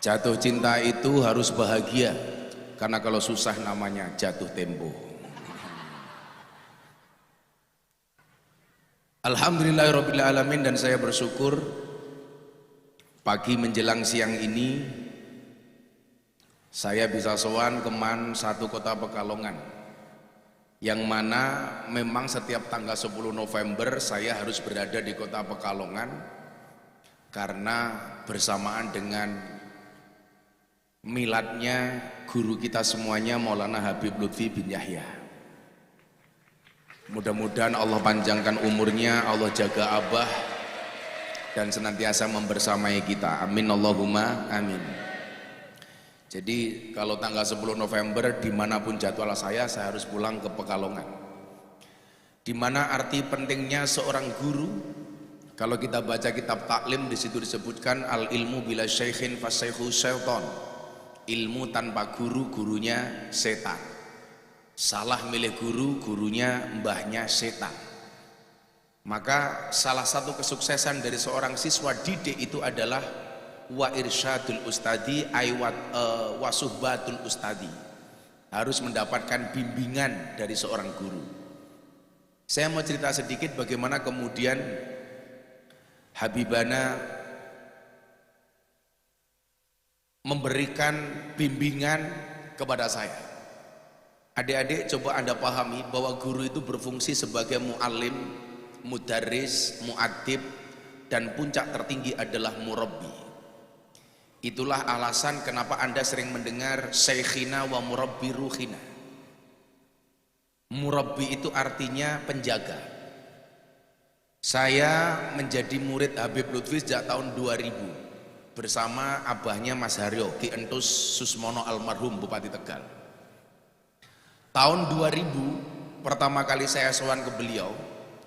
Jatuh cinta itu harus bahagia, karena kalau susah namanya jatuh tempo. Alhamdulillahirrabbilalamin, dan saya bersyukur pagi menjelang siang ini saya bisa sowan ke MAN 1 Kota Pekalongan, yang mana memang setiap tanggal 10 November saya harus berada di Kota Pekalongan karena bersamaan dengan miladnya guru kita semuanya, Maulana Habib Lutfi bin Yahya. Mudah-mudahan Allah panjangkan umurnya, Allah jaga Abah dan senantiasa membersamai kita, amin Allahumma amin. Jadi kalau tanggal 10 November dimanapun jadwal saya harus pulang ke Pekalongan. Dimana arti pentingnya seorang guru? Kalau kita baca kitab taklim, di situ disebutkan al ilmu bila syaikhin fasyaihu syaiton. Ilmu tanpa guru, gurunya setan. Salah milih guru, gurunya mbahnya setan. Maka salah satu kesuksesan dari seorang siswa didik itu adalah wa irsyadul ustadi wa suhbatul ustadi, harus mendapatkan bimbingan dari seorang guru. Saya mau cerita sedikit bagaimana kemudian Habibana memberikan bimbingan kepada saya. Adik-adik, coba Anda pahami bahwa guru itu berfungsi sebagai mu'alim, mudarris, mu'addib, dan puncak tertinggi adalah murabbi. Itulah alasan kenapa Anda sering mendengar syekhina wa murabbi ruhina. Murabbi itu artinya penjaga. Saya menjadi murid Habib Lutfi sejak tahun 2000 bersama abahnya Mas Haryo, Ki Entus Susmono almarhum Bupati Tegal. Tahun 2000 pertama kali saya sowan ke beliau.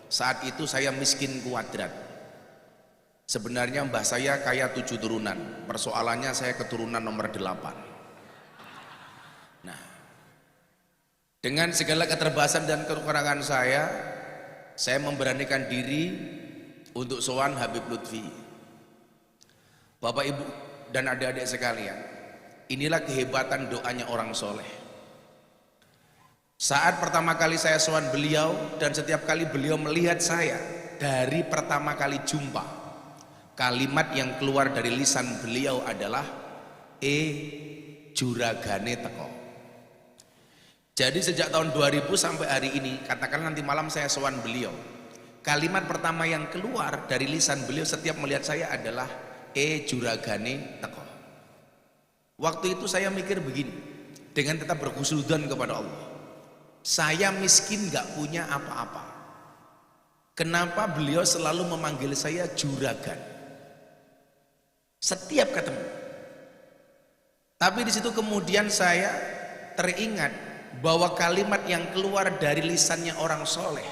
Saat itu saya miskin kuadrat. Sebenarnya mbah saya kaya 7 turunan. Persoalannya saya keturunan nomor 8. Nah, dengan segala keterbatasan dan kekurangan saya memberanikan diri untuk sowan Habib Lutfi. Bapak Ibu dan adik-adik sekalian, inilah kehebatan doanya orang soleh. Saat pertama kali saya sowan beliau, dan setiap kali beliau melihat saya, dari pertama kali jumpa, kalimat yang keluar dari lisan beliau adalah juragane teko. Jadi sejak tahun 2000 sampai hari ini, katakan nanti malam saya sowan beliau, kalimat pertama yang keluar dari lisan beliau setiap melihat saya adalah juragane teko. Waktu itu saya mikir begini, dengan tetap berkhusnudzon kepada Allah, saya miskin gak punya apa-apa, kenapa beliau selalu memanggil saya juragan setiap ketemu? Tapi di situ kemudian saya teringat bahwa kalimat yang keluar dari lisannya orang soleh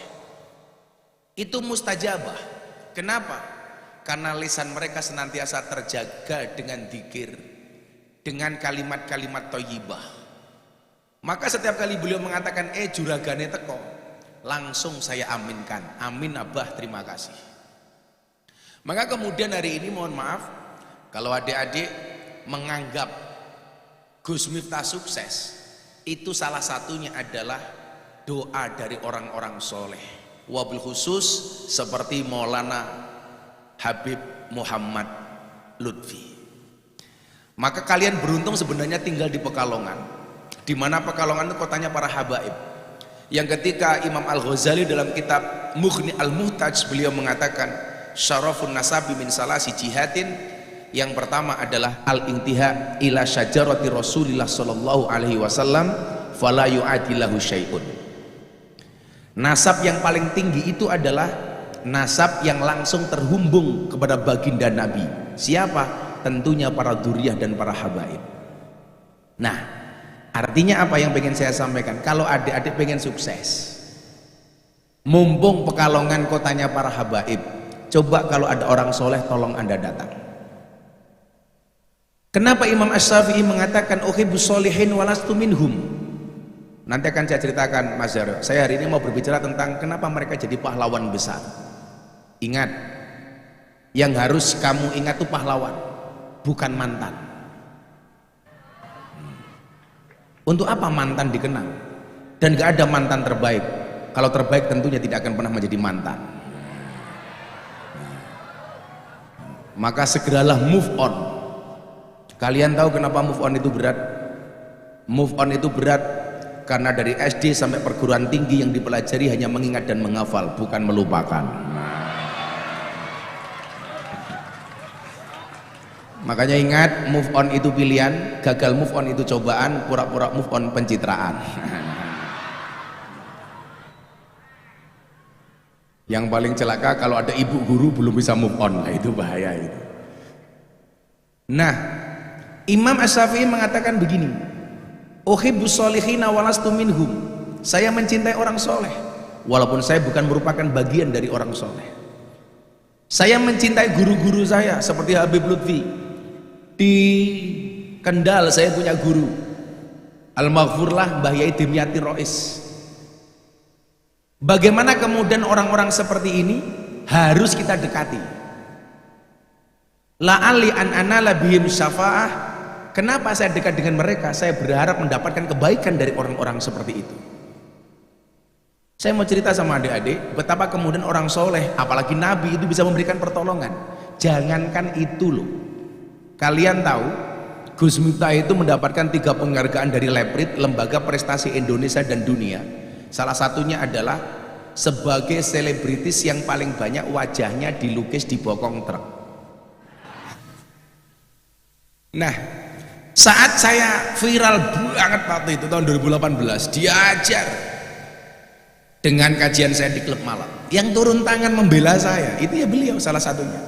itu mustajabah. Kenapa? Karena lisan mereka senantiasa terjaga dengan dzikir, dengan kalimat-kalimat thayyibah. Maka setiap kali beliau mengatakan juragane teko, langsung saya aminkan. Amin Abah, terima kasih. Maka kemudian hari ini mohon maaf kalau adik-adik menganggap Gus Miftah sukses, itu salah satunya adalah doa dari orang-orang soleh, wabil khusus seperti Maulana Habib Muhammad Lutfi. Maka kalian beruntung sebenarnya tinggal di Pekalongan, di mana Pekalongan itu kotanya para habaib. Yang ketika Imam Al-Ghazali dalam kitab Mughni Al-Muhtaj, beliau mengatakan syarafun nasabi min salasi jihatin, yang pertama adalah al-intiha ila syajarati Rasulillah sallallahu alaihi wasallam fala yu'adilahu syai'un. Nasab yang paling tinggi itu adalah nasab yang langsung terhubung kepada baginda Nabi. Siapa? Tentunya para dzurriyyah dan para habaib. Nah, artinya apa yang pengen saya sampaikan? Kalau adik-adik pengen sukses, mumpung Pekalongan kotanya para habaib, coba kalau ada orang soleh tolong Anda datang. Kenapa Imam Asy-Syafi'i mengatakan uhibbus sholihin walastu minhum? Nanti akan saya ceritakan Mas Zaro. Saya hari ini mau berbicara tentang kenapa mereka jadi pahlawan besar. Ingat, yang harus kamu ingat itu pahlawan, bukan mantan. Untuk apa mantan dikenang? Dan gak ada mantan terbaik. Kalau terbaik tentunya tidak akan pernah menjadi mantan. Maka segeralah move on. Kalian tahu kenapa move on itu berat? Move on itu berat karena dari SD sampai perguruan tinggi yang dipelajari hanya mengingat dan menghafal, bukan melupakan. Makanya ingat, move on itu pilihan, gagal move on itu cobaan, pura-pura move on pencitraan. Yang paling celaka kalau ada ibu guru belum bisa move on, itu bahaya itu. Nah, Imam Asy-Syafi'i mengatakan begini, uhibbus sholihina walastu minhum. Saya mencintai orang soleh walaupun saya bukan merupakan bagian dari orang soleh. Saya mencintai guru-guru saya seperti Habib Lutfi. Di Kendal saya punya guru Al-Maghfurlah Mbah Yai Dimyati Rois. Bagaimana kemudian orang-orang seperti ini harus kita dekati. La'ali an anala bihim syafa'ah. Kenapa saya dekat dengan mereka? Saya berharap mendapatkan kebaikan dari orang-orang seperti itu. Saya mau cerita sama adik-adik betapa kemudian orang soleh, apalagi Nabi, itu bisa memberikan pertolongan. Jangankan itu loh, kalian tahu Gus Miftah itu mendapatkan 3 penghargaan dari Leprit, Lembaga Prestasi Indonesia dan Dunia. Salah satunya adalah sebagai selebritis yang paling banyak wajahnya dilukis di bokong truk. Nah, saat saya viral banget waktu itu tahun 2018, diajar dengan kajian saya di klub malam. Yang turun tangan membela saya itu ya beliau salah satunya.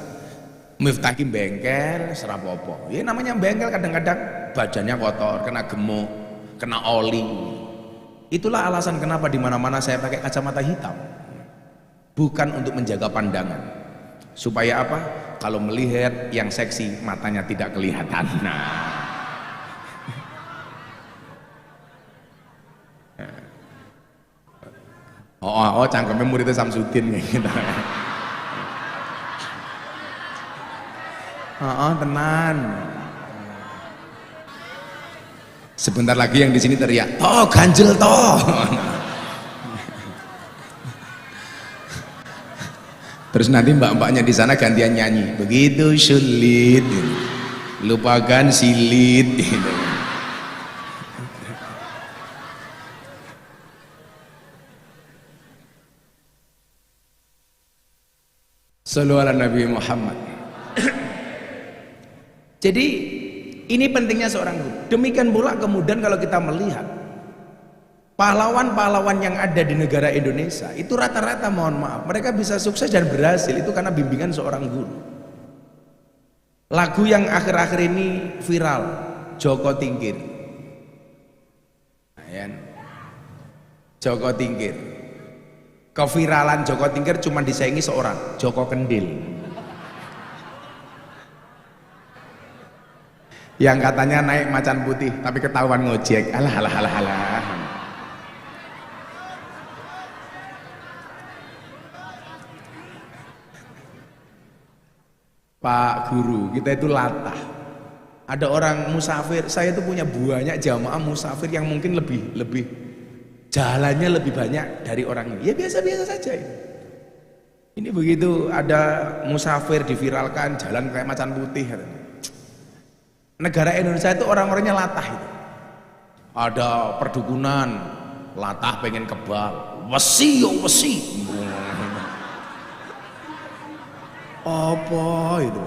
Miftah ki bengkel serapopo. Ya namanya bengkel, kadang-kadang badannya kotor, kena gemuk, kena oli. Itulah alasan kenapa di mana-mana saya pakai kacamata hitam. Bukan untuk menjaga pandangan. Supaya apa? Kalau melihat yang seksi matanya tidak kelihatan. Nah. Oh, cangkemnya muridnya Samsudin kayak gitu. Tenan. Sebentar lagi yang di sini teriak, "Toh, ganjel toh." Terus nanti mbak-mbaknya di sana gantian nyanyi, begitu sulit, lupakan silit. Gitu. Sallu ala Nabi Muhammad. Jadi ini pentingnya seorang guru. Demikian pula kemudian kalau kita melihat pahlawan-pahlawan yang ada di negara Indonesia itu rata-rata, mohon maaf, mereka bisa sukses dan berhasil itu karena bimbingan seorang guru. Lagu yang akhir-akhir ini viral, Joko Tingkir. Joko Tingkir. Keviralan Joko Tingkir cuma disaingi seorang, Joko Kendil. Yang katanya naik macan putih tapi ketahuan ngojek. Alah. Pak Guru, kita itu latah. Ada orang musafir, saya itu punya banyak jamaah musafir yang mungkin lebih jalannya lebih banyak dari orang ini. Ya biasa-biasa saja ini. Ini begitu ada musafir diviralkan jalan kayak macan putih. Negara Indonesia itu orang-orangnya latah itu. Ada perdukunan, latah pengen kebal, wesi yo wesi. Apa itu?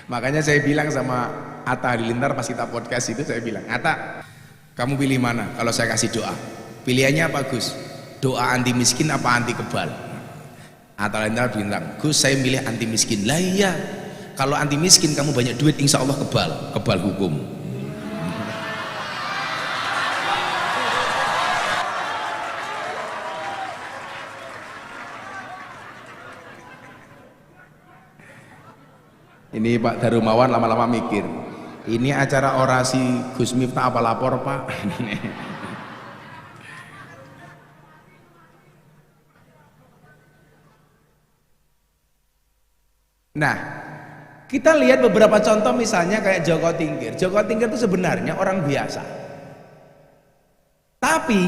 Makanya saya bilang sama Atta Halilintar pas kita podcast itu, saya bilang, Atta, kamu pilih mana kalau saya kasih doa? Pilihannya apa Gus? Doa anti miskin apa anti kebal? Atta Halilintar bilang, Gus saya milih anti miskin. Lah iya, kalau anti miskin kamu banyak duit, insya Allah kebal hukum. Ini Pak Darumawan lama-lama mikir, ini acara orasi Gus Miftah apa lapor Pak? Nah, Kita lihat beberapa contoh misalnya kayak Joko Tingkir. Joko Tingkir itu sebenarnya orang biasa. Tapi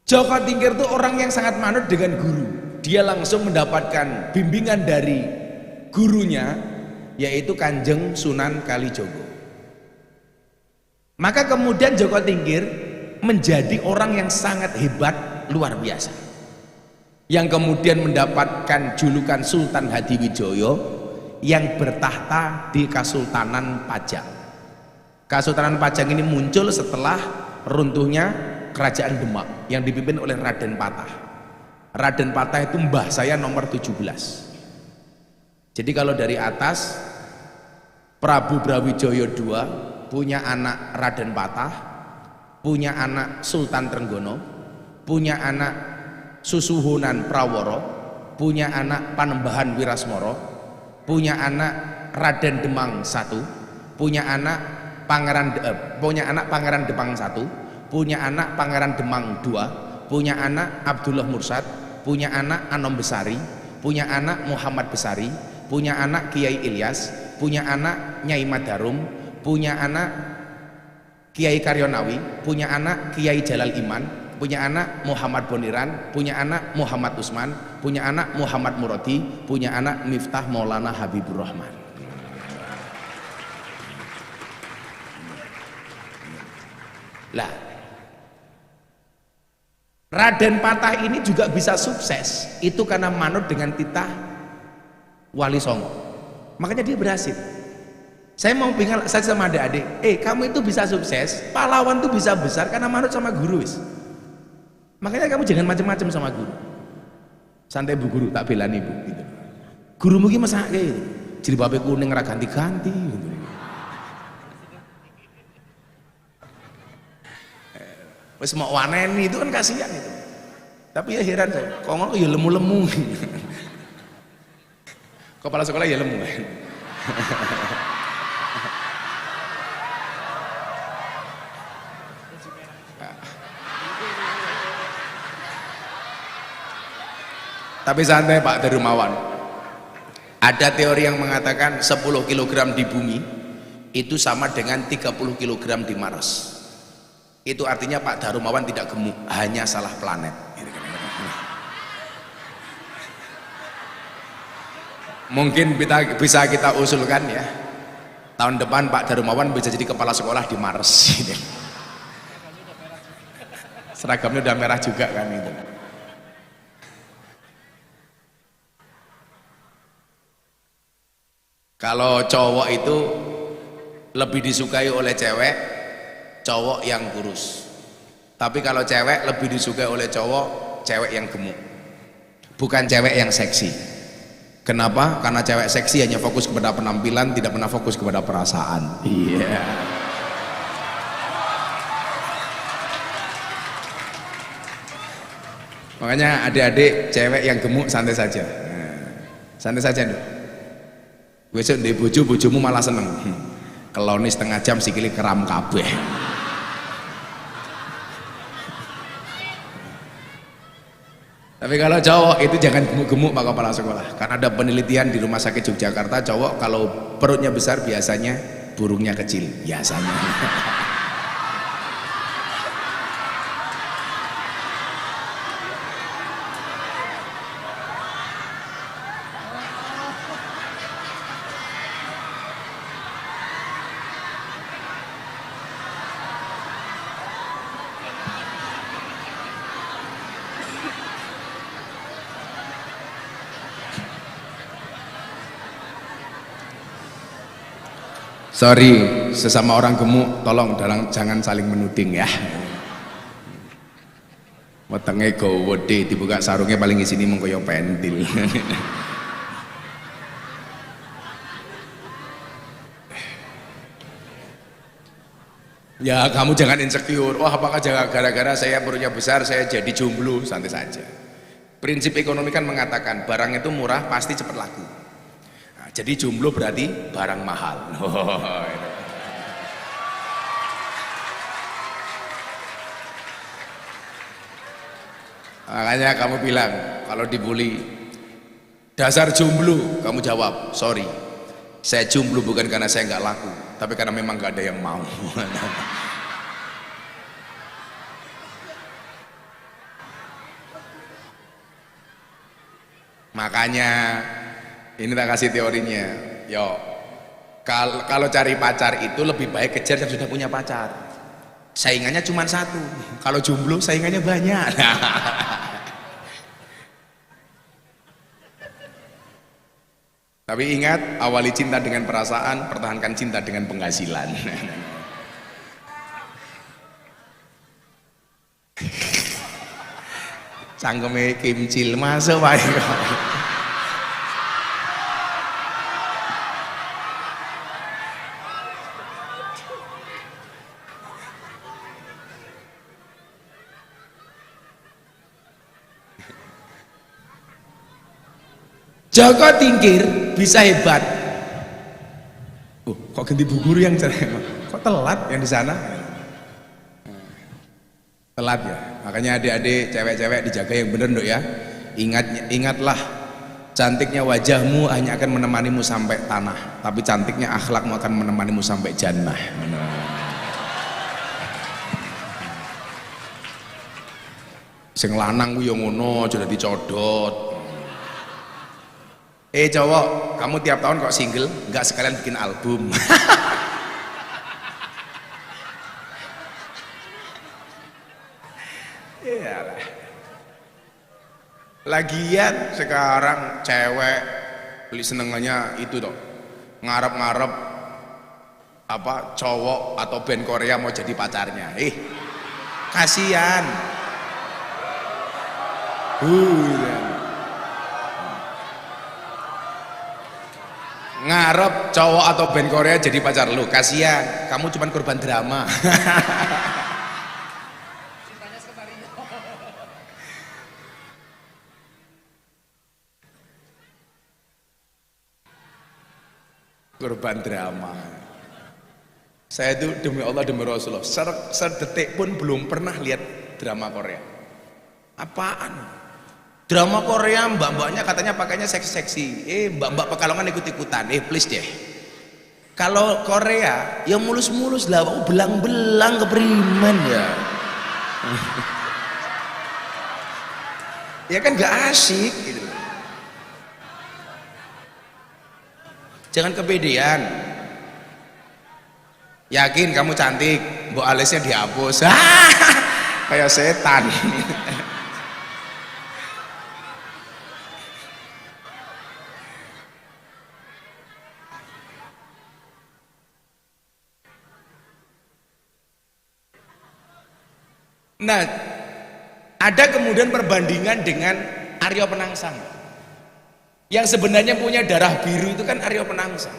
Joko Tingkir itu orang yang sangat manut dengan guru. Dia langsung mendapatkan bimbingan dari gurunya, yaitu Kanjeng Sunan Kalijogo. Maka kemudian Joko Tingkir menjadi orang yang sangat hebat, luar biasa, yang kemudian mendapatkan julukan Sultan Hadiwijoyo yang bertahta di Kasultanan Pajang. Kasultanan Pajang ini muncul setelah runtuhnya Kerajaan Demak yang dipimpin oleh Raden Patah. Raden Patah itu mbah saya nomor 17. Jadi kalau dari atas, Prabu Brawijaya II punya anak Raden Patah, punya anak Sultan Trenggono, punya anak Susuhunan Praworo, punya anak Panembahan Wirasmoro, punya anak Raden Demang I, punya anak Pangeran Demang I, punya anak Pangeran Demang II, punya anak Abdullah Mursad, punya anak Anom Besari, punya anak Muhammad Besari, punya anak Kiai Ilyas, punya anak Nyai Madarum, punya anak Kiai Karyonawi, punya anak Kiai Jalal Iman, punya anak Muhammad Boniran, punya anak Muhammad Usman, punya anak Muhammad Muradi, punya anak Miftah Maulana Habibur Rahman. Lah, Raden Patah ini juga bisa sukses itu karena manut dengan titah Wali Songo. Makanya dia berhasil. Saya mau bingung saya sama adik-adik, kamu itu bisa sukses, pahlawan itu bisa besar karena manut sama guru wis. Makanya kamu jangan macam-macam sama guru. Santai bu guru, tak belani bu gitu. Guru mungkin mesake gitu. Jilbabe kuning ra ganti-ganti gitu. Wis mau waneni itu kan kasihan itu. Tapi ya heran saya, kok ngono ya lemu-lemu. Kepala sekolah ya lemu. Tapi santai Pak Darumawan, ada teori yang mengatakan 10 kg di bumi itu sama dengan 30 kg di Mars. Itu artinya Pak Darumawan tidak gemuk, hanya salah planet. Mungkin bisa kita usulkan ya, tahun depan Pak Darumawan bisa jadi kepala sekolah di Mars. Seragamnya udah merah juga kan itu. Kalau cowok itu lebih disukai oleh cewek, cowok yang kurus. Tapi kalau cewek lebih disukai oleh cowok, cewek yang gemuk. Bukan cewek yang seksi. Kenapa? Karena cewek seksi hanya fokus kepada penampilan, tidak pernah fokus kepada perasaan. Iya. Yeah. Makanya adik-adik cewek yang gemuk santai saja. Santai saja dong. Besok ndek bojomu malah seneng. Keloni setengah jam sikile keram kabeh. Tapi kalau cowok itu jangan gemuk-gemuk Pak Kepala Sekolah. Karena ada penelitian di Rumah Sakit Yogyakarta, cowok kalau perutnya besar biasanya burungnya kecil, biasanya. Sorry, sesama orang gemuk, tolong jangan saling menuding ya. Wetenge gowede dibuka sarungnya paling isini mung kaya pentil. Ya kamu jangan insecure. Wah apakah gara-gara saya perutnya besar saya jadi jomblo? Santai saja. Prinsip ekonomi kan mengatakan barang itu murah pasti cepat laku. Jadi jomblo berarti barang mahal. Makanya kamu bilang kalau dibully Dasar jomblo, kamu jawab, sorry, saya jomblo bukan karena saya nggak laku, tapi karena memang nggak ada yang mau. Makanya ini tak kasih teorinya. Yo, kalau cari pacar itu lebih baik kejar yang sudah punya pacar. Saingannya cuma satu. Kalau jomblo saingannya banyak. Tapi ingat, awali cinta dengan perasaan, pertahankan cinta dengan penghasilan. Cangkeme kimcil masuk wae. Joko Tingkir bisa hebat. Kok ganti bu guru yang cerai? Kok telat yang di sana? Telat ya. Makanya adik-adik, cewek-cewek dijaga yang bener dok ya. Ingatlah, cantiknya wajahmu hanya akan menemanimu sampai tanah, tapi cantiknya akhlakmu akan menemanimu sampai jannah. Sing lanang ku yo ngono, aja dadi codot. Cowok, kamu tiap tahun kok single, nggak sekalian bikin album. Iyalah. Lagian sekarang cewek beli senengannya itu toh, ngarep-ngarep apa cowok atau band Korea mau jadi pacarnya. Kasihan. Ngarep cowok atau band Korea jadi pacar lu, kasihan, kamu cuman korban drama. Korban drama. Saya itu demi Allah demi Rasulullah sedetik pun belum pernah lihat drama Korea. Apaan? Drama Korea mbak-mbaknya katanya pakainya seksi-seksi. Mbak-mbak Pekalongan ikut-ikutan. Please deh. Kalau Korea ya mulus-mulus lah, belang-belang kepriman ya. Ya kan gak asik gitu. Jangan kepedean. Yakin kamu cantik, mbok alisnya dihapus. Kayak setan. Nah, ada kemudian perbandingan dengan Aryo Penangsang. Yang sebenarnya punya darah biru itu kan Aryo Penangsang.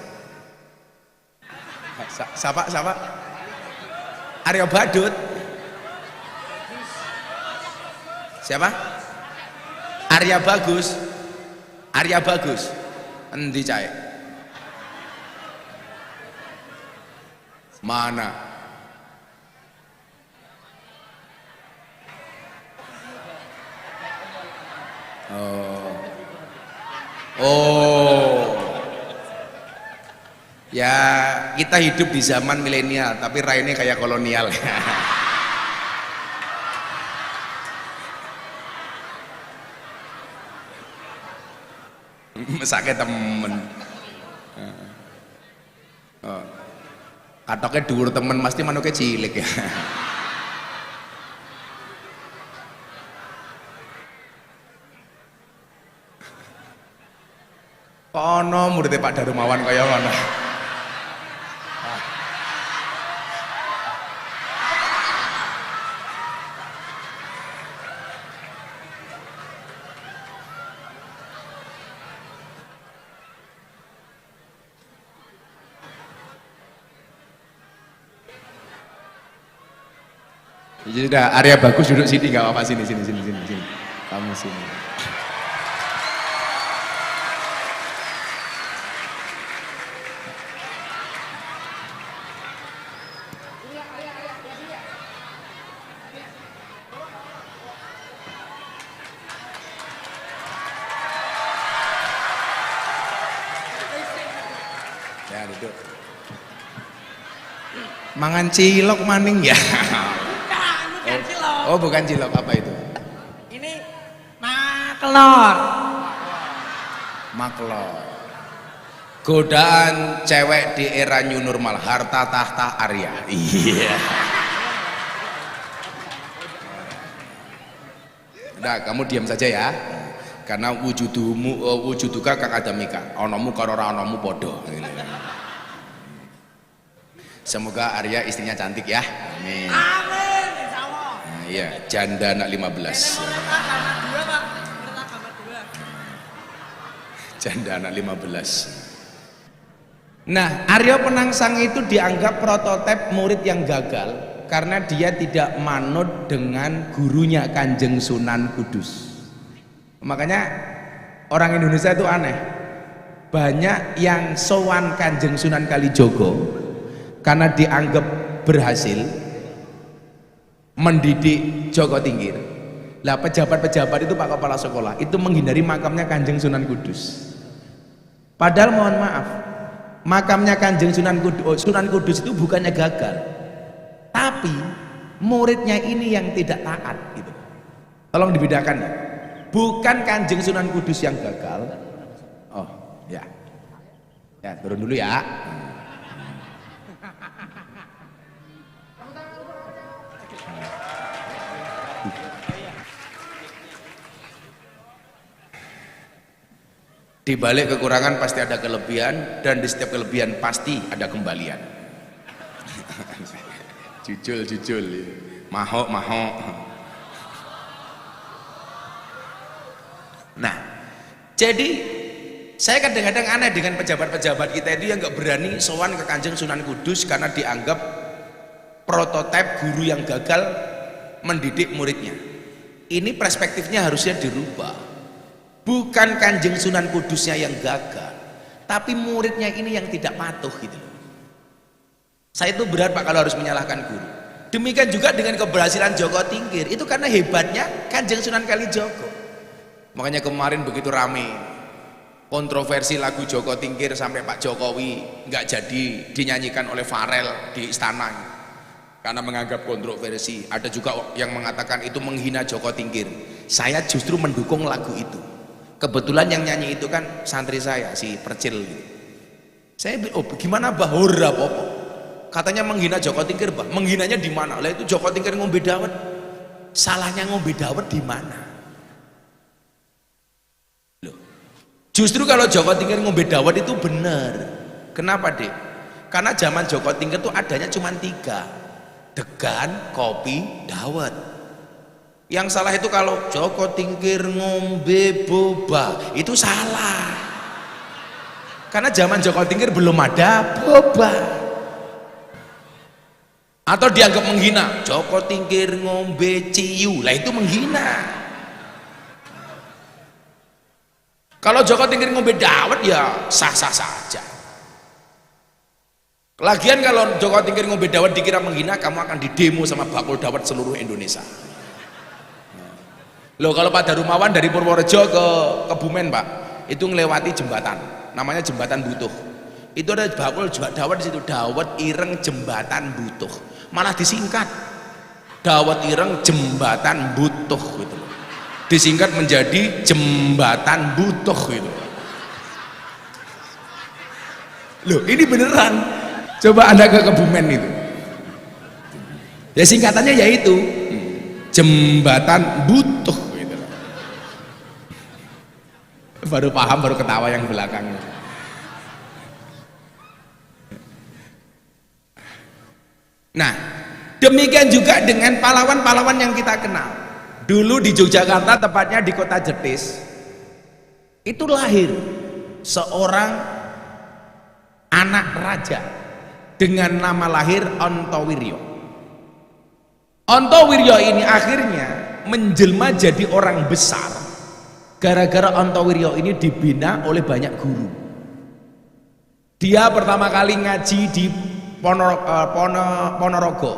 Siapa? Aryo Badut. Siapa? Arya Bagus. Arya Bagus. Endi cae? Mana? Oh. Ya, kita hidup di zaman milenial, tapi raine kayak kolonial. Mesake temen. Katoknya dhuwur temen, pasti manuke cilik ya. Kono muridnya Pak Darumawan kaya ngono. Jadi udah Arya Bagus duduk sini, nggak apa-apa, sini. Kamu sini. Aduh. Mangan cilok maning ya. Bukan cilok. Oh, bukan cilok, apa itu? Ini maklor. Maklor. Godaan cewek di era new normal, harta tahta Arya. Iya. Nah, kamu diam saja ya. Karena wujuduka kang adamika. Onomu karo ora onomu podo. Semoga Arya istrinya cantik ya. Amin. Amin. Insyaallah. Nah, iya, janda anak 15. Janda anak 15. Nah, Arya Penangsang itu dianggap prototipe murid yang gagal karena dia tidak manut dengan gurunya Kanjeng Sunan Kudus. Makanya orang Indonesia itu aneh. Banyak yang sowan Kanjeng Sunan Kalijogo karena dianggap berhasil mendidik Joko Tingkir. Lah pejabat-pejabat itu Pak Kepala Sekolah itu menghindari makamnya Kanjeng Sunan Kudus. Padahal mohon maaf, makamnya Kanjeng Sunan Kudus itu bukannya gagal, tapi muridnya ini yang tidak taat gitu. Tolong dibedakan ya. Bukan Kanjeng Sunan Kudus yang gagal. Oh, ya. Ya, turun dulu ya. Di balik kekurangan pasti ada kelebihan, dan di setiap kelebihan pasti ada kembalian. Jujul, mahok. Nah, jadi saya kadang-kadang aneh dengan pejabat-pejabat kita itu yang nggak berani sowan ke Kanjeng Sunan Kudus karena dianggap prototipe guru yang gagal mendidik muridnya. Ini perspektifnya harusnya dirubah. Bukan Kanjeng Sunan Kudusnya yang gagal, tapi muridnya ini yang tidak patuh gitu. Saya itu berat Pak kalau harus menyalahkan guru. Demikian juga dengan keberhasilan Joko Tingkir, itu karena hebatnya Kanjeng Sunan Kalijogo. Makanya kemarin begitu rame kontroversi lagu Joko Tingkir sampai Pak Jokowi nggak jadi dinyanyikan oleh Farel di istana karena menganggap kontroversi. Ada juga yang mengatakan itu menghina Joko Tingkir. Saya justru mendukung lagu itu. Kebetulan yang nyanyi itu kan santri saya, si Percil gitu. Saya gimana bahura popo? Katanya menghina Joko Tingkir, bah. Menghinanya di mana? Lah itu Joko Tingkir ngombe dawet. Salahnya ngombe dawet di mana? Loh. Justru kalau Joko Tingkir ngombe dawet itu benar. Kenapa, Dek? Karena zaman Joko Tingkir itu adanya cuma 3. Degan, kopi, dawet. Yang salah itu kalau Joko Tingkir ngombe boba, itu salah. Karena zaman Joko Tingkir belum ada boba. Atau dianggap menghina, Joko Tingkir ngombe ciu, lah itu menghina. Kalau Joko Tingkir ngombe dawet ya sah-sah saja. Lagian kalau Joko Tingkir ngombe dawet dikira menghina, kamu akan didemo sama bakul dawet seluruh Indonesia. Loh, kalau Pak Darumawan dari Purworejo ke Kebumen Pak, itu ngelewati jembatan, namanya Jembatan Butuh. Itu ada bakul dawet di situ, dawet ireng jembatan Butuh. Malah disingkat, dawet ireng jembatan Butuh gitu. Disingkat menjadi Jembatan Butuh gitu. Loh, ini beneran. Coba Anda ke Kebumen itu. Ya singkatannya yaitu Jembatan Butuh. Baru paham, baru ketawa yang belakangnya. Nah, demikian juga dengan pahlawan-pahlawan yang kita kenal. Dulu di Yogyakarta, tepatnya di kota Jetis, itu lahir seorang anak raja dengan nama lahir Ontowiryo. Ontowiryo ini akhirnya menjelma jadi orang besar gara-gara Ontowiryo ini dibina oleh banyak guru. Dia pertama kali ngaji di Ponorogo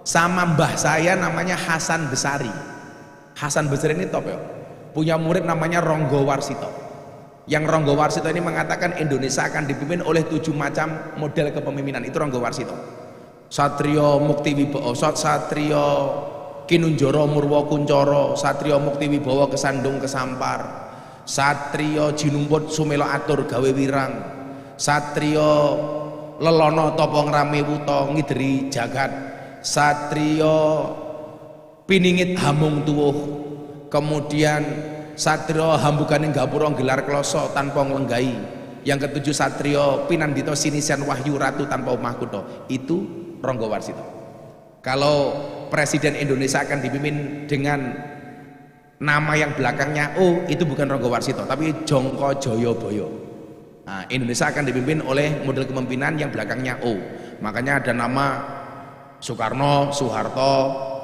sama mbah saya namanya Hasan Besari. Hasan Besari ini top ya, punya murid namanya Ronggo Warsito. Yang Ronggo Warsito ini mengatakan Indonesia akan dipimpin oleh 7 macam model kepemimpinan. Itu Ronggo Warsito. Satrio Mukti Wibowo, Satrio Kinunjoro Murwo Kuncoro, Satrio Mukti Wibowo Kesandung Kesampar, Satrio Jinumput Sumelo Atur Gawe Wirang, Satrio Lelono Topong Rame Wuto Ngideri Jagat, Satrio Piningit Hamung Tuwuh, kemudian Satrio Hambukaning Gapura Gelar Kloso tanpa nglenggai, yang ketujuh Satrio Pinandito Sinisian Wahyu Ratu tanpa omah kutha. Itu Ronggo Warsito. Kalau Presiden Indonesia akan dipimpin dengan nama yang belakangnya O, itu bukan Ronggo Warsito, tapi Jongko Joyoboyo. Nah, Indonesia akan dipimpin oleh model kepemimpinan yang belakangnya O. Makanya ada nama Soekarno, Soeharto,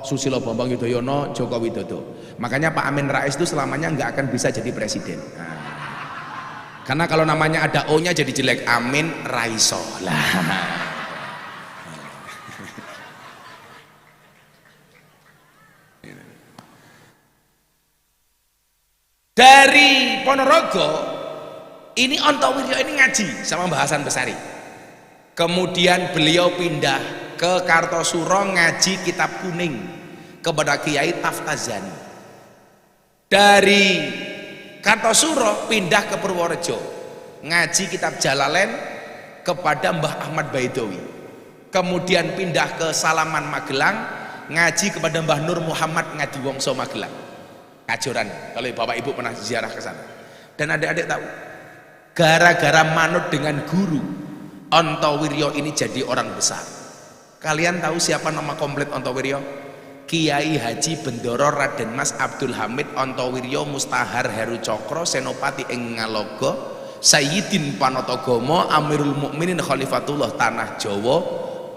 Susilo Bambang Yudhoyono, Joko Widodo. Makanya Pak Amin Rais itu selamanya nggak akan bisa jadi presiden. Nah, karena kalau namanya ada O-nya jadi jelek. Amin Raiso lah. Dari Ponorogo ini Ontowiryo ini ngaji sama Mbah Hasan Besari. Kemudian beliau pindah ke Kartosuro ngaji kitab kuning kepada Kiai Taftazani. Dari Kartosuro pindah ke Purworejo ngaji kitab Jalalain kepada Mbah Ahmad Baidowi. Kemudian pindah ke Salaman Magelang ngaji kepada Mbah Nur Muhammad Ngadiwongso Magelang. Kajoran, kalau bapak ibu pernah ziarah ke sana. Dan adik-adik tahu, gara-gara manut dengan guru, Ontowiryo ini jadi orang besar. Kalian tahu siapa nama komplit Ontowiryo? Kiai Haji Bendoro Raden Mas Abdul Hamid Ontowiryo Mustahar Heru Cokro Senopati ing Ngalogo Sayyidin Panotogomo Amirul Mukminin Khalifatullah Tanah Jawa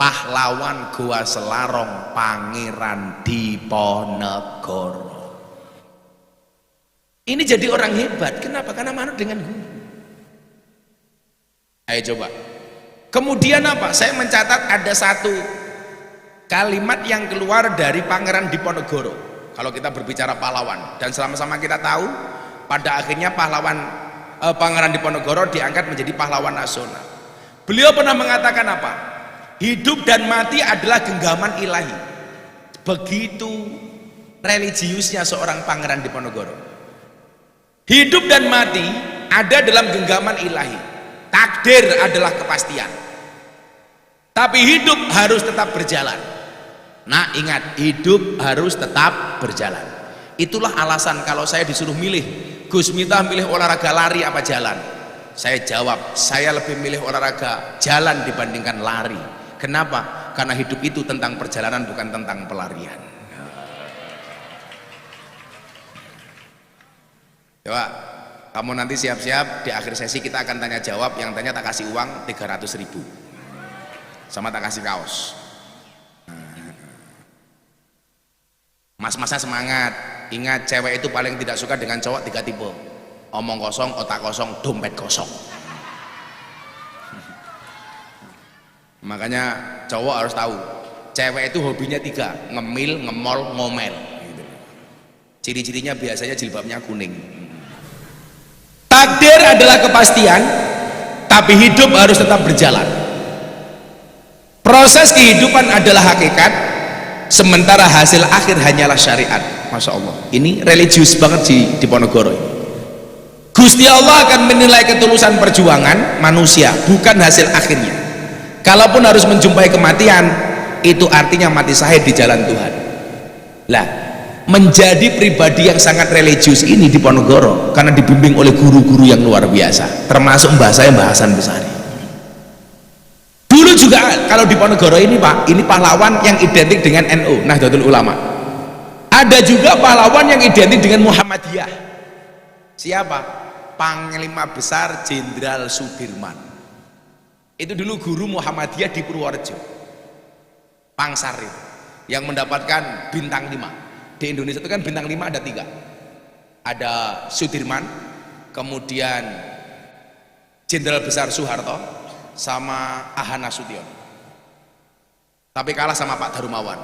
Pahlawan Goa Selarong Pangeran Diponegoro. Ini jadi orang hebat. Kenapa? Karena manut dengan guru. Ayo coba. Kemudian apa? Saya mencatat ada satu kalimat yang keluar dari Pangeran Diponegoro. Kalau kita berbicara pahlawan, dan sama-sama kita tahu, pada akhirnya Pangeran Diponegoro diangkat menjadi pahlawan nasional. Beliau pernah mengatakan apa? Hidup dan mati adalah genggaman ilahi. Begitu religiusnya seorang Pangeran Diponegoro. Hidup dan mati ada dalam genggaman ilahi. Takdir adalah kepastian. Tapi hidup harus tetap berjalan. Nah, ingat, hidup harus tetap berjalan. Itulah alasan kalau saya disuruh milih, Gus Miftah milih olahraga lari apa jalan? Saya jawab, saya lebih milih olahraga jalan dibandingkan lari. Kenapa? Karena hidup itu tentang perjalanan, bukan tentang pelarian. Coba kamu nanti siap-siap, di akhir sesi kita akan tanya jawab. Yang tanya tak kasih uang 300.000 sama tak kasih kaos. Mas-masnya semangat. Ingat, cewek itu paling tidak suka dengan cowok 3 tipe: omong kosong, otak kosong, dompet kosong. Makanya cowok harus tahu, cewek itu hobinya 3: ngemil, ngemol, ngomel. Ciri-cirinya biasanya jilbabnya kuning. Takdir adalah kepastian, tapi hidup harus tetap berjalan. Proses kehidupan adalah hakikat, sementara hasil akhir hanyalah syariat. Masya Allah, ini religius banget di Diponegoro. Gusti Allah akan menilai ketulusan perjuangan manusia, bukan hasil akhirnya. Kalaupun harus menjumpai kematian, itu artinya mati syahid di jalan Tuhan. Lah, menjadi pribadi yang sangat religius ini di Ponorogo karena dibimbing oleh guru-guru yang luar biasa, termasuk mbah saya, Mbah Hasan Besari. Dulu juga kalau di Ponorogo ini Pak, ini pahlawan yang identik dengan NU, Nahdlatul Ulama. Ada juga pahlawan yang identik dengan Muhammadiyah. Siapa? Panglima Besar Jenderal Sudirman. Itu dulu guru Muhammadiyah di Purworejo, Pangsar itu, yang mendapatkan bintang 5. Di Indonesia itu kan bintang 5 ada 3. Ada Sudirman, kemudian Jenderal Besar Soeharto, sama Ahana Sution. Tapi kalah sama Pak Darumawan.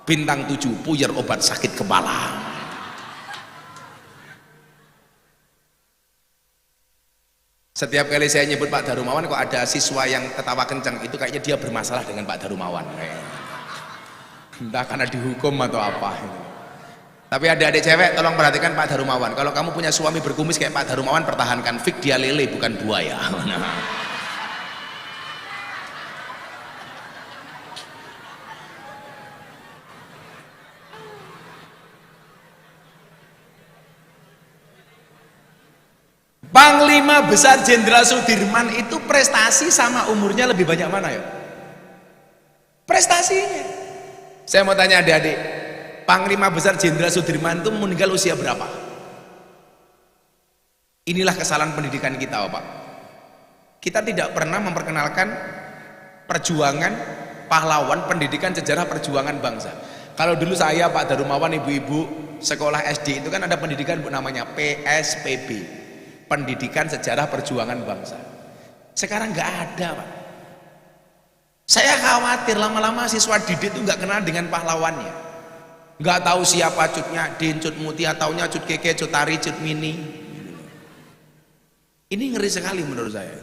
Bintang 7, puyer obat sakit kepala. Setiap kali saya nyebut Pak Darumawan kok ada siswa yang ketawa kencang, itu kayaknya dia bermasalah dengan Pak Darumawan. Entah karena dihukum atau apa. Tapi adik-adik cewek tolong perhatikan Pak Darumawan. Kalau kamu punya suami berkumis kayak Pak Darumawan, pertahankan. Fik dia lele bukan buaya. Panglima Besar Jenderal Sudirman itu prestasi sama umurnya lebih banyak mana ya? Prestasinya. Saya mau tanya adik-adik, Panglima Besar Jenderal Sudirman itu meninggal usia berapa? Inilah kesalahan pendidikan kita, Pak. Kita tidak pernah memperkenalkan perjuangan pahlawan, pendidikan sejarah perjuangan bangsa. Kalau dulu saya, Pak Darumawan, ibu-ibu sekolah SD itu kan ada pendidikan namanya PSPB. Pendidikan Sejarah Perjuangan Bangsa. Sekarang nggak ada, Pak. Saya khawatir lama-lama siswa didik itu nggak kenal dengan pahlawannya, nggak tahu siapa Cut Nyadin, Cut Mutia, taunya Cut Keke, Cut Tari, Cut Mini. Ini ngeri sekali menurut saya.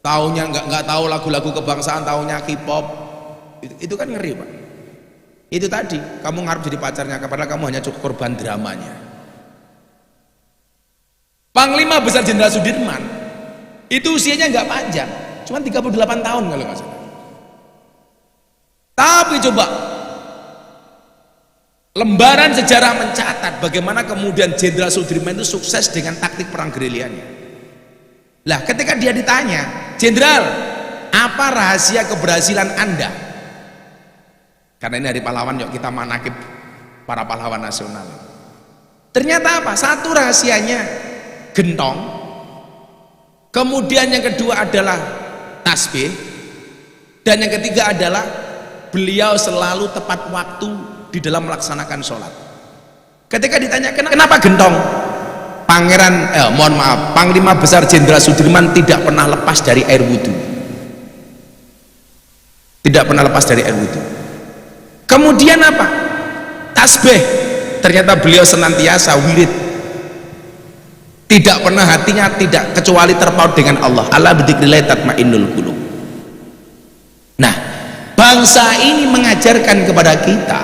Taunya nggak tahu lagu-lagu kebangsaan, taunya K-pop. Itu kan ngeri, Pak. Itu tadi kamu ngarep jadi pacarnya, padahal kamu hanya cukup korban dramanya. Panglima Besar Jenderal Sudirman itu usianya nggak panjang, cuma 38 tahun kalau nggak salah. Tapi coba lembaran sejarah mencatat bagaimana kemudian Jenderal Sudirman itu sukses dengan taktik perang gerilyanya. Lah ketika dia ditanya, Jenderal, apa rahasia keberhasilan Anda? Karena ini hari pahlawan, yuk kita manakib para pahlawan nasional. Ternyata apa? Satu rahasianya gentong, kemudian yang kedua adalah tasbih, dan yang ketiga adalah beliau selalu tepat waktu di dalam melaksanakan sholat. Ketika ditanya kenapa gentong, Panglima Besar Jenderal Sudirman tidak pernah lepas dari air wudhu, tidak pernah lepas dari air wudhu. Kemudian apa? Tasbih, ternyata beliau senantiasa wirid, tidak pernah hatinya tidak kecuali terpaut dengan Allah. Ala bidzikrillah tatmainnul qulub. Nah, bangsa ini mengajarkan kepada kita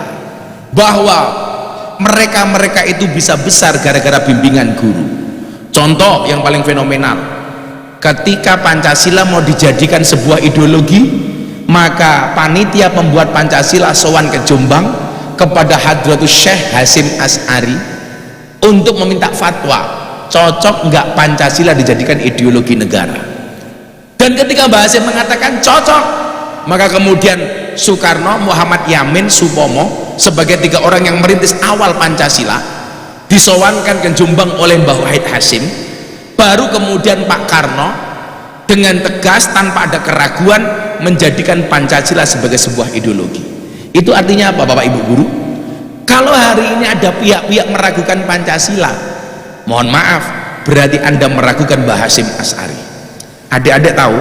bahwa mereka itu bisa besar gara-gara bimbingan guru. Contoh yang paling fenomenal, ketika Pancasila mau dijadikan sebuah ideologi, maka panitia pembuat Pancasila sowan ke Jombang kepada Hadratus Syekh Hasyim Asy'ari untuk meminta fatwa, cocok nggak Pancasila dijadikan ideologi negara. Dan ketika Mbah Hasyim mengatakan cocok, maka kemudian Soekarno, Muhammad Yamin, Supomo sebagai tiga orang yang merintis awal Pancasila disowankan ke Jombang oleh Mbah Wahid Hasyim. Baru kemudian Pak Karno dengan tegas tanpa ada keraguan menjadikan Pancasila sebagai sebuah ideologi. Itu artinya apa, Bapak Ibu guru? Kalau hari ini ada pihak-pihak meragukan Pancasila, mohon maaf, berarti Anda meragukan Mbah Hasyim Asy'ari. Adik-adik tahu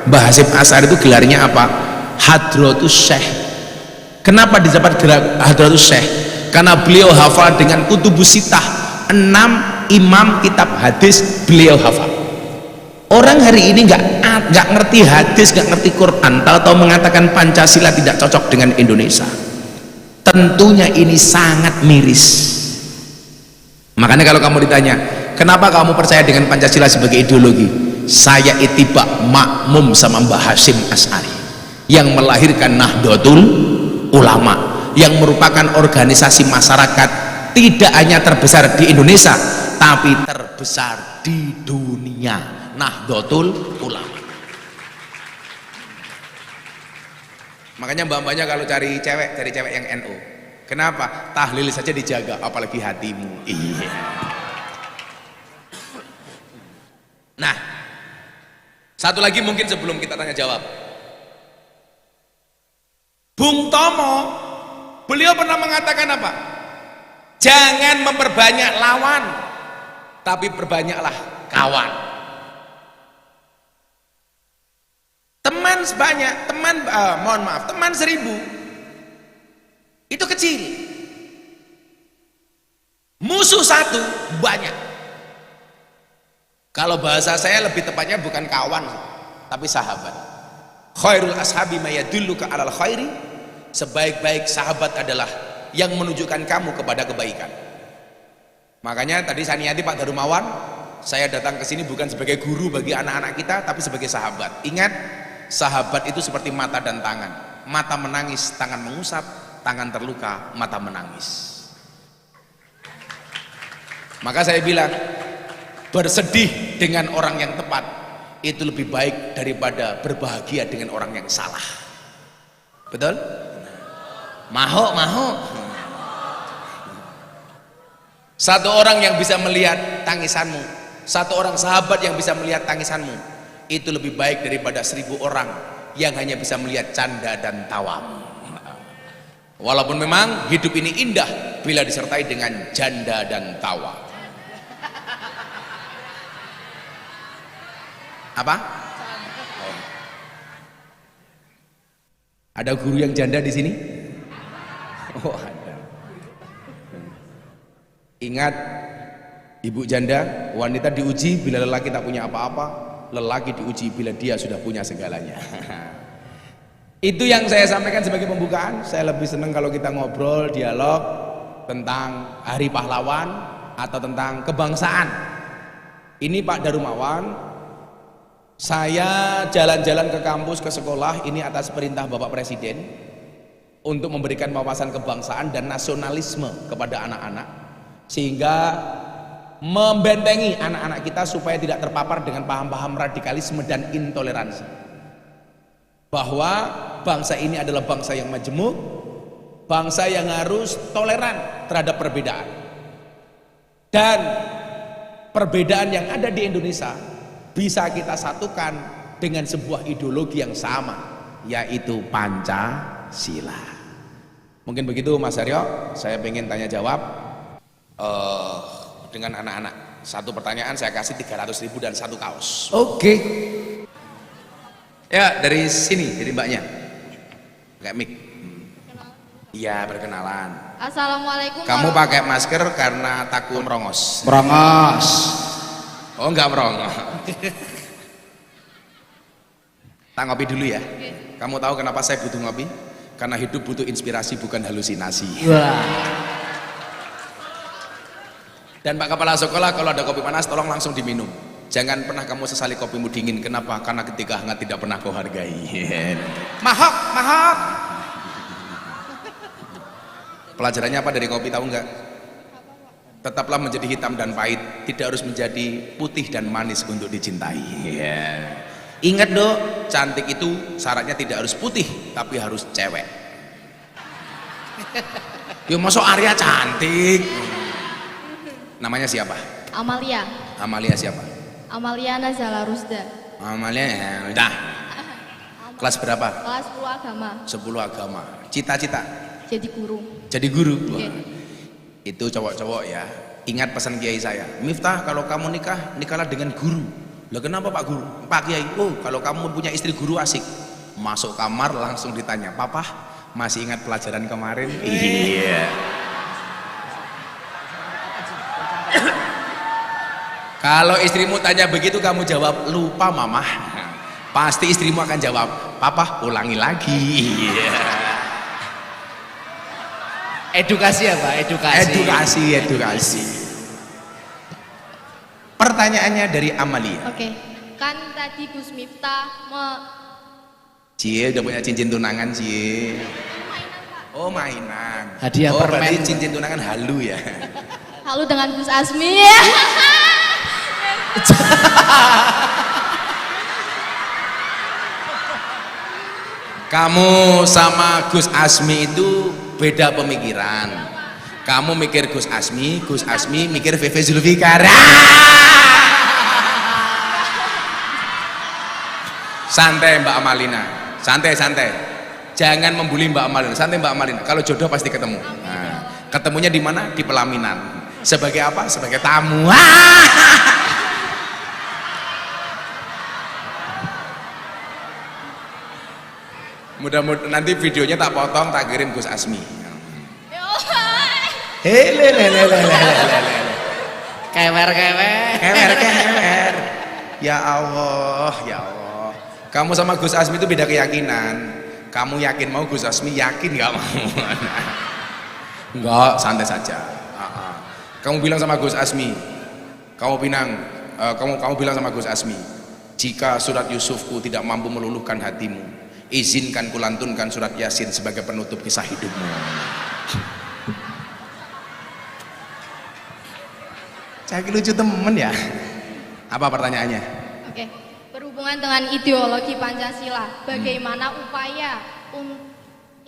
Mbah Hasyim Asy'ari itu gelarnya apa? Hadratus Syekh. Kenapa disebut Hadratus Syekh? Karena beliau hafal dengan kutubus sitah, 6 imam kitab hadis beliau hafal. Orang hari ini nggak ngerti hadis, nggak ngerti Quran, tahu-tahu mengatakan Pancasila tidak cocok dengan Indonesia. Tentunya ini sangat miris. Makanya kalau kamu ditanya, kenapa kamu percaya dengan Pancasila sebagai ideologi? Saya itibak makmum sama Mbah Hasyim Asy'ari yang melahirkan Nahdlatul Ulama, yang merupakan organisasi masyarakat tidak hanya terbesar di Indonesia, tapi terbesar di dunia. Nahdlatul Ulama. Makanya mbak-mbaknya kalau cari cewek yang NU. Kenapa? Tahlil saja dijaga, apalagi hatimu. Iya. Nah, satu lagi mungkin sebelum kita tanya jawab. Bung Tomo, beliau pernah mengatakan apa? Jangan memperbanyak lawan, tapi perbanyaklah kawan. Teman sebanyak, teman 1000 itu kecil, musuh 1 banyak. Kalau bahasa saya lebih tepatnya bukan kawan, tapi sahabat. Khairul ashabi mayadulluka alal khairi. Sebaik-baik sahabat adalah yang menunjukkan kamu kepada kebaikan. Makanya tadi saya niati Pak Darumawan, saya datang ke sini bukan sebagai guru bagi anak-anak kita, tapi sebagai sahabat. Ingat, sahabat itu seperti mata dan tangan. Mata menangis, tangan mengusap, tangan terluka, mata menangis. Maka saya bilang, bersedih dengan orang yang tepat itu lebih baik daripada berbahagia dengan orang yang salah. Betul? Maho. Satu orang yang bisa melihat tangisanmu, satu orang sahabat yang bisa melihat tangisanmu, itu lebih baik daripada 1000 orang yang hanya bisa melihat canda dan tawamu. Walaupun memang hidup ini indah bila disertai dengan janda dan tawa. Apa? Oh. Ada guru yang janda di sini? Oh, ada. Ingat, ibu janda, wanita diuji bila lelaki tak punya apa-apa, lelaki diuji bila dia sudah punya segalanya. Itu yang saya sampaikan sebagai pembukaan. Saya lebih senang kalau kita ngobrol, dialog tentang Hari Pahlawan atau tentang kebangsaan. Ini Pak Darumawan, saya jalan-jalan ke kampus, ke sekolah ini atas perintah Bapak Presiden untuk memberikan wawasan kebangsaan dan nasionalisme kepada anak-anak, sehingga membentengi anak-anak kita supaya tidak terpapar dengan paham-paham radikalisme dan intoleransi, bahwa bangsa ini adalah bangsa yang majemuk, bangsa yang harus toleran terhadap perbedaan, dan perbedaan yang ada di Indonesia bisa kita satukan dengan sebuah ideologi yang sama, yaitu Pancasila. Mungkin begitu Mas Aryo, saya pengen tanya jawab dengan anak-anak. Satu pertanyaan saya kasih 300.000 dan 1 kaos. Oke. Ya, dari sini, dari mbaknya. Pakai mic. Iya, perkenalan. Assalamualaikum. Kamu pakai masker karena takut merongos. Merongos. Oh, enggak merongos. Tak ngopi dulu ya. Kamu tahu kenapa saya butuh ngopi? Karena hidup butuh inspirasi, bukan halusinasi. Wah. Dan Pak Kepala Sekolah, kalau ada kopi panas tolong langsung diminum. Jangan pernah kamu sesali kopimu dingin. Kenapa? Karena ketika hangat tidak pernah kau hargai. Mahok. Pelajarannya apa dari kopi, tahu nggak? Tetaplah menjadi hitam dan pahit, tidak harus menjadi putih dan manis untuk dicintai. Ingat dong, cantik itu syaratnya tidak harus putih, tapi harus cewek. Ya masuk Arya cantik. Namanya siapa? Amalia. Amalia siapa? Amalia Nazala Rusda. Amalia, udah. Kelas berapa? Kelas 10 agama. 10 agama. Cita-cita? Jadi guru. Jadi guru. Oke. Itu cowok-cowok ya. Ingat pesan kiai saya. Miftah, kalau kamu nikah, nikahlah dengan guru. Lah kenapa Pak Guru? Pak Kiai, oh kalau kamu punya istri guru asik. Masuk kamar langsung ditanya, "Papa, masih ingat pelajaran kemarin?" Iya. Kalau istrimu tanya begitu kamu jawab, "Lupa Mama." Pasti istrimu akan jawab, "Papa, ulangi lagi." Iya. Edukasi ya Pak, Edukasi. Pertanyaannya dari Amalia. Oke. Kan tadi Gus Miftah Cie udah punya cincin tunangan Cie. Oh mainan. Hadiah permen. Berarti cincin tunangan halu ya. Halu dengan Gus Asmi. Kamu sama Gus Asmi itu beda pemikiran. Kamu mikir Gus Asmi mikir Veve Zulfikar. Santai Mbak Amalina, santai. Jangan membuli Mbak Amalina, santai Mbak Amalina. Kalau jodoh pasti ketemu. Nah, ketemunya di mana? Di pelaminan. Sebagai apa? Sebagai tamu. Mudah-mudahan nanti videonya tak potong, tak kirim Gus Asmi. Kewer. Ya Allah, ya Allah. Kamu sama Gus Asmi itu beda keyakinan. Kamu yakin mau, Gus Asmi yakin nggak mau? Enggak, santai saja. Kamu bilang sama Gus Asmi, kamu bilang sama Gus Asmi, jika surat Yusufku tidak mampu meluluhkan hatimu, izinkan kulantunkan surat Yasin sebagai penutup kisah hidupmu. Saya lucu temen ya. Apa pertanyaannya? Oke. Berhubungan dengan ideologi Pancasila, bagaimana upaya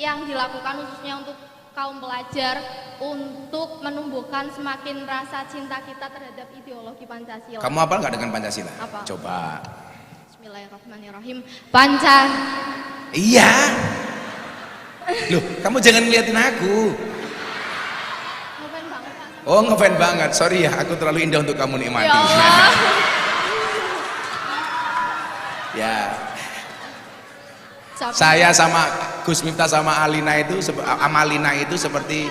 yang dilakukan khususnya untuk kaum pelajar untuk menumbuhkan semakin rasa cinta kita terhadap ideologi Pancasila? Kamu hafal nggak dengan Pancasila? Apa? Coba. Bismillahirrahmanirrahim. Iya. Loh, kamu jangan ngeliatin aku. Ngefan banget, Pak. Oh, ngefan banget. Sorry ya, aku terlalu indah untuk kamu nikmati. Ya Allah. Ya. Saya sama Gus Miftah sama Amalina itu seperti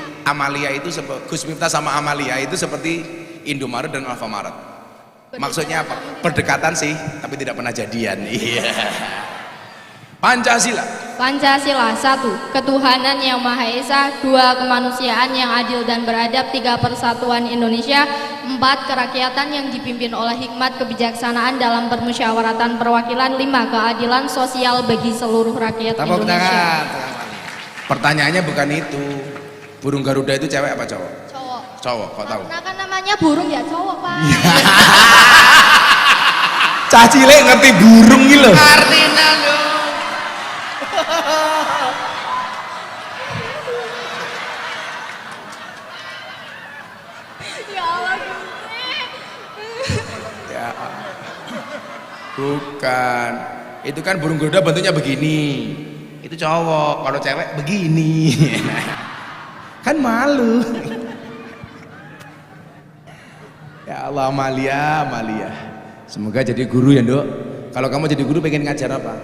Gus Miftah sama Amalia itu seperti Indomaret dan Alfamaret. Maksudnya apa? Berdekatan sih, tapi tidak pernah jadian. Iya. Pancasila. Pancasila 1. Ketuhanan yang Maha Esa. 2. Kemanusiaan yang adil dan beradab. 3. Persatuan Indonesia. 4. Kerakyatan yang dipimpin oleh hikmat kebijaksanaan dalam permusyawaratan perwakilan. 5. Keadilan sosial bagi seluruh rakyat Tepuk Indonesia. tangan. Pertanyaannya bukan itu. Burung Garuda itu cewek apa cowok? Cowok. Cowok, kok tahu? Karena kan namanya burung ya cowok, Pak. Cah cilik ngerti burung gitu loh. Artina dong. Ya Allah, Ya. Bukan. Itu kan burung Garuda bentuknya begini. Itu cowok, kalau cewek begini. Kan malu. Ya Allah, Amalia. Semoga jadi guru ya, Nduk. Kalau kamu jadi guru pengen ngajar apa?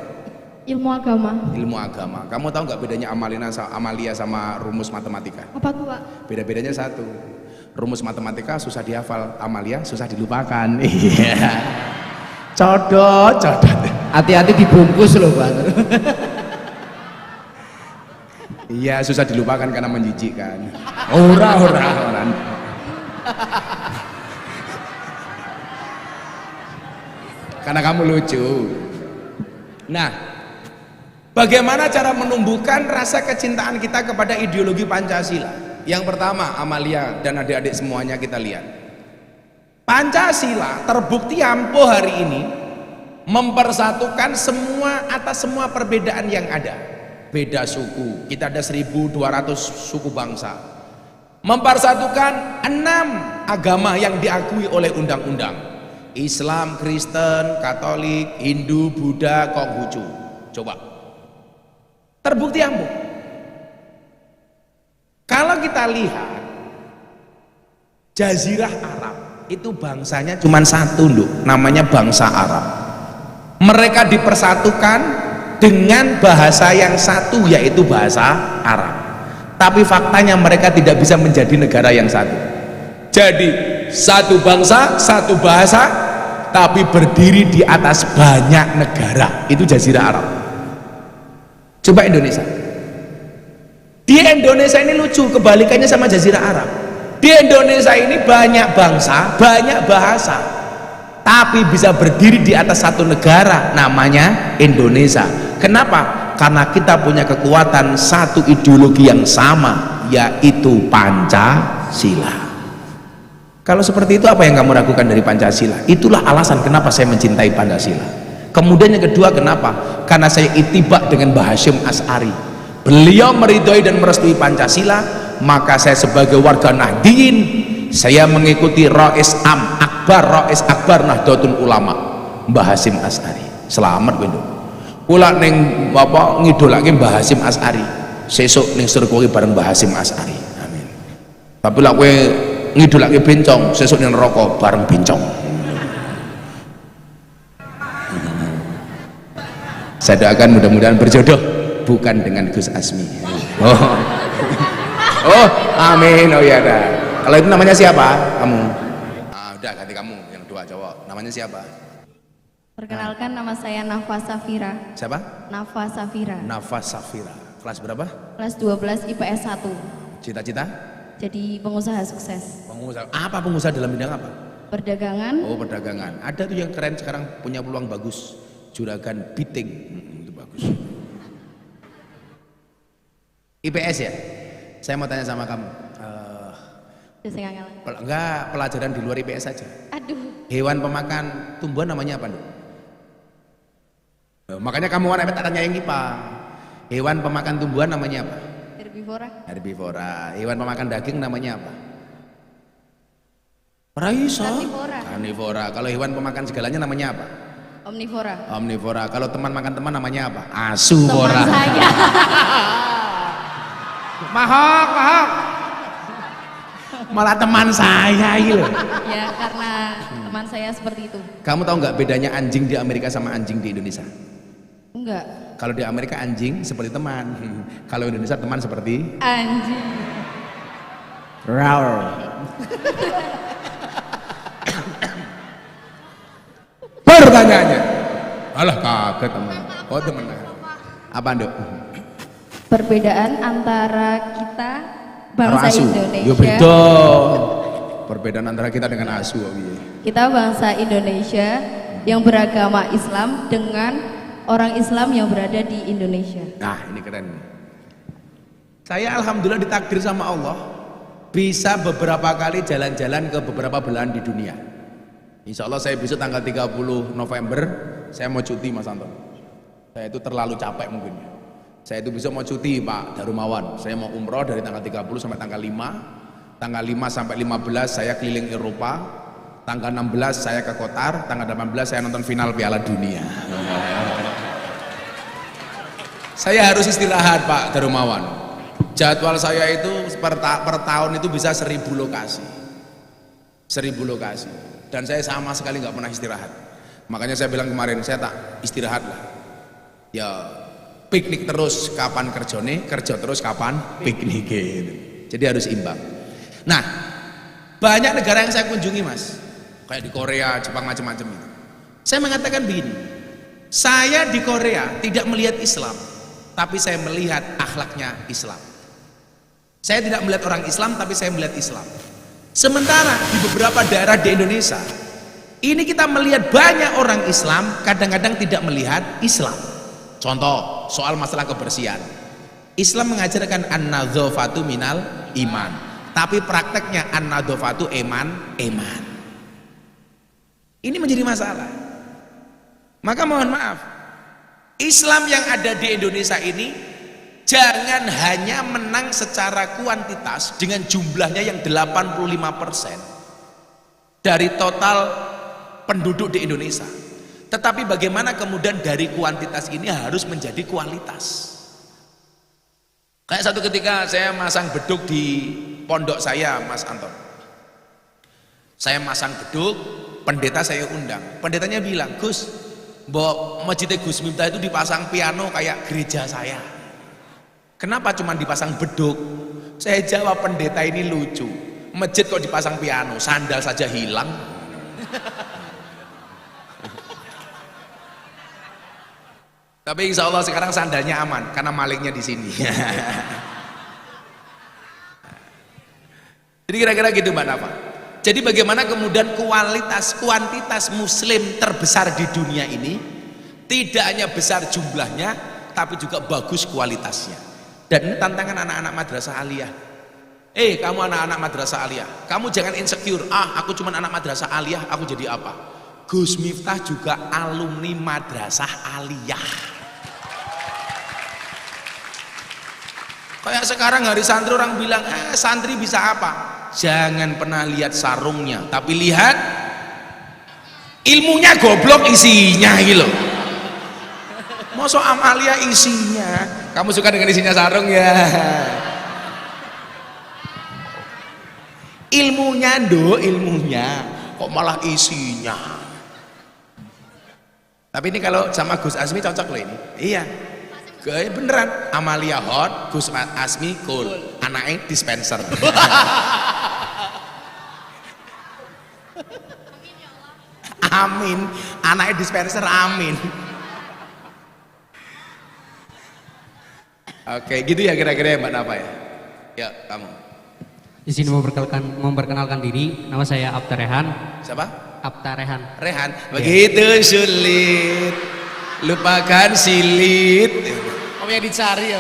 Ilmu agama. Ilmu agama. Kamu tahu nggak bedanya Amalia sama rumus matematika? Apa tuh, Pak? Beda-bedanya satu. Rumus matematika susah dihafal, Amalia susah dilupakan. Iya. Codot. Hati-hati dibungkus loh, Pak. Iya, susah dilupakan karena menjijikkan. Ora. Karena kamu lucu. Nah, bagaimana cara menumbuhkan rasa kecintaan kita kepada ideologi Pancasila? Yang pertama, Amalia dan adik-adik semuanya kita lihat. Pancasila terbukti ampuh hari ini mempersatukan atas semua perbedaan yang ada. Beda suku, kita ada 1.200 suku bangsa. Mempersatukan 6 agama yang diakui oleh undang-undang. Islam, Kristen, Katolik, Hindu, Buddha, Konghucu. Coba. Terbukti ampuh. Kalau kita lihat Jazirah Arab itu bangsanya cuma satu, Nduk, namanya bangsa Arab. Mereka dipersatukan dengan bahasa yang satu, yaitu bahasa Arab. Tapi faktanya mereka tidak bisa menjadi negara yang satu. Jadi satu bangsa, satu bahasa, tapi berdiri di atas banyak negara. Itu Jazirah Arab. Coba Indonesia. Di Indonesia ini lucu, kebalikannya sama Jazirah Arab. Di Indonesia ini banyak bangsa, banyak bahasa, tapi bisa berdiri di atas satu negara, namanya Indonesia. Kenapa? Karena kita punya kekuatan satu ideologi yang sama, yaitu Pancasila. Kalau seperti itu, apa yang kamu ragukan dari Pancasila? Itulah alasan kenapa saya mencintai Pancasila. Kemudian yang kedua, kenapa? Karena saya itibak dengan Mbah Hasyim Asy'ari. Beliau meridhoi dan merestui Pancasila, maka saya sebagai warga Nahdliyin, saya mengikuti Rais Akbar Nahdlatul Ulama, Mbah Hasyim Asy'ari. Selamat kowe, Nduk. Kula ning ngidolake Mbah Hasyim Asy'ari. Sesuk ning surga bareng Mbah Hasyim Asy'ari. Amin. Tapi lek kowe ngidolake bencong, sesuk ning neraka bareng bencong. Saya doakan mudah-mudahan berjodoh, bukan dengan Gus Asmi. Oh, amin. Oh ya dah. Kalau itu namanya siapa? Kamu. Ah, udah ganti kamu yang dua cowok. Namanya siapa? Perkenalkan, nama saya Nafa Safira. Siapa? Nafa Safira. Nafas Safira. Kelas berapa? Kelas 12 IPS 1. Cita-cita? Jadi pengusaha sukses. Pengusaha. Apa pengusaha dalam bidang apa? Perdagangan. Oh, perdagangan. Ada tuh yang keren sekarang punya peluang bagus. Juragan Biting. Itu bagus. IPS ya? Saya mau tanya sama kamu. Enggak, pelajaran di luar IPS saja. Aduh. Hewan pemakan tumbuhan namanya apa, Nduk? Makanya kamu warna tak tanya yang IPA. Hewan pemakan tumbuhan namanya apa? Herbivora. Herbivora. Hewan pemakan daging namanya apa? Raisa. Karnivora. Karnivora. Kalau hewan pemakan segalanya namanya apa? Omnivora. Omnivora. Kalau teman makan teman namanya apa? Asuvora. Teman saya. Mahok, mahok. Malah teman saya gitu. Ya, karena teman saya seperti itu. Kamu tahu nggak bedanya anjing di Amerika sama anjing di Indonesia? Enggak. Kalau di Amerika anjing seperti teman. Kalau Indonesia teman seperti Anjing. rawr. Pertanyaannya. Alah kaget teman. Oh teman. Apa, Nduk? Perbedaan antara kita bangsa Asu. Indonesia. Ya beda. Perbedaan antara kita dengan asu. Kita bangsa Indonesia yang beragama Islam dengan orang Islam yang berada di Indonesia. Nah, ini keren. Saya alhamdulillah ditakdir sama Allah bisa beberapa kali jalan-jalan ke beberapa belahan di dunia. Insya Allah saya besok tanggal 30 November saya mau cuti, Mas Anton. Saya itu terlalu capek mungkin. Saya itu besok mau cuti, Pak Darumawan. Saya mau umroh dari tanggal 30 sampai tanggal 5. Tanggal 5 sampai 15 saya keliling Eropa. Tanggal 16 saya ke Qatar. Tanggal 18 saya nonton final Piala Dunia. Saya harus istirahat, Pak Darumawan. Jadwal saya itu per tahun itu bisa 1000 lokasi. 1000 lokasi. Dan saya sama sekali nggak pernah istirahat. Makanya saya bilang kemarin, saya tak istirahat lah. Ya piknik terus kapan kerjone, kerja terus kapan piknik gitu. Jadi harus imbang. Nah, banyak negara yang saya kunjungi, Mas. Kayak di Korea, Jepang, macam-macam itu. Saya mengatakan begini, saya di Korea tidak melihat Islam, tapi saya melihat akhlaknya Islam. Saya tidak melihat orang Islam, tapi saya melihat Islam. Sementara di beberapa daerah di Indonesia, ini kita melihat banyak orang Islam, kadang-kadang tidak melihat Islam. Contoh, soal masalah kebersihan. Islam mengajarkan an-nadzafatu minal iman, tapi prakteknya an-nadzafatu eman. Ini menjadi masalah. Maka mohon maaf, Islam yang ada di Indonesia ini jangan hanya menang secara kuantitas dengan jumlahnya yang 85% dari total penduduk di Indonesia, tetapi bagaimana kemudian dari kuantitas ini harus menjadi kualitas. Kayak satu ketika saya masang beduk di pondok saya, Mas Anton. Saya masang beduk, pendeta saya undang. Pendetanya bilang, Gus, mbok masjid Gus Miftah itu dipasang piano kayak gereja saya. Kenapa cuma dipasang beduk? Saya jawab, pendeta ini lucu. Masjid kok dipasang piano, sandal saja hilang. Tapi insya Allah sekarang sandalnya aman karena malingnya di sini. Jadi kira-kira gitu, Mbak Nafa. Jadi bagaimana kemudian kuantitas muslim terbesar di dunia ini tidak hanya besar jumlahnya, tapi juga bagus kualitasnya. Dan ini tantangan anak-anak madrasah aliyah. Kamu anak-anak madrasah aliyah, kamu jangan insecure. Aku cuma anak madrasah aliyah, aku jadi apa? Gus Miftah juga alumni madrasah aliyah. Kayak sekarang hari santri orang bilang, santri bisa apa? Jangan pernah lihat sarungnya, tapi lihat ilmunya, goblok isinya gitu. Masa amalia isinya? Kamu suka dengan isinya sarung ya? Ilmunya ilmunya kok malah isinya. Tapi ini kalau sama Gus Asmi cocok loh ini. Iya. Beneran, Amalia hot, Gus Asmi cool, anaknya dispenser. amin. Anaknya dispenser, amin. Oke, gitu ya kira-kira ya Mbak Nafa ya. Ya, kamu. Izin memperkenalkan diri, nama saya Abta Rehan. Siapa? Abta Rehan. Rehan. Begitu sulit. Lupakan silit. Apa yang dicari ya?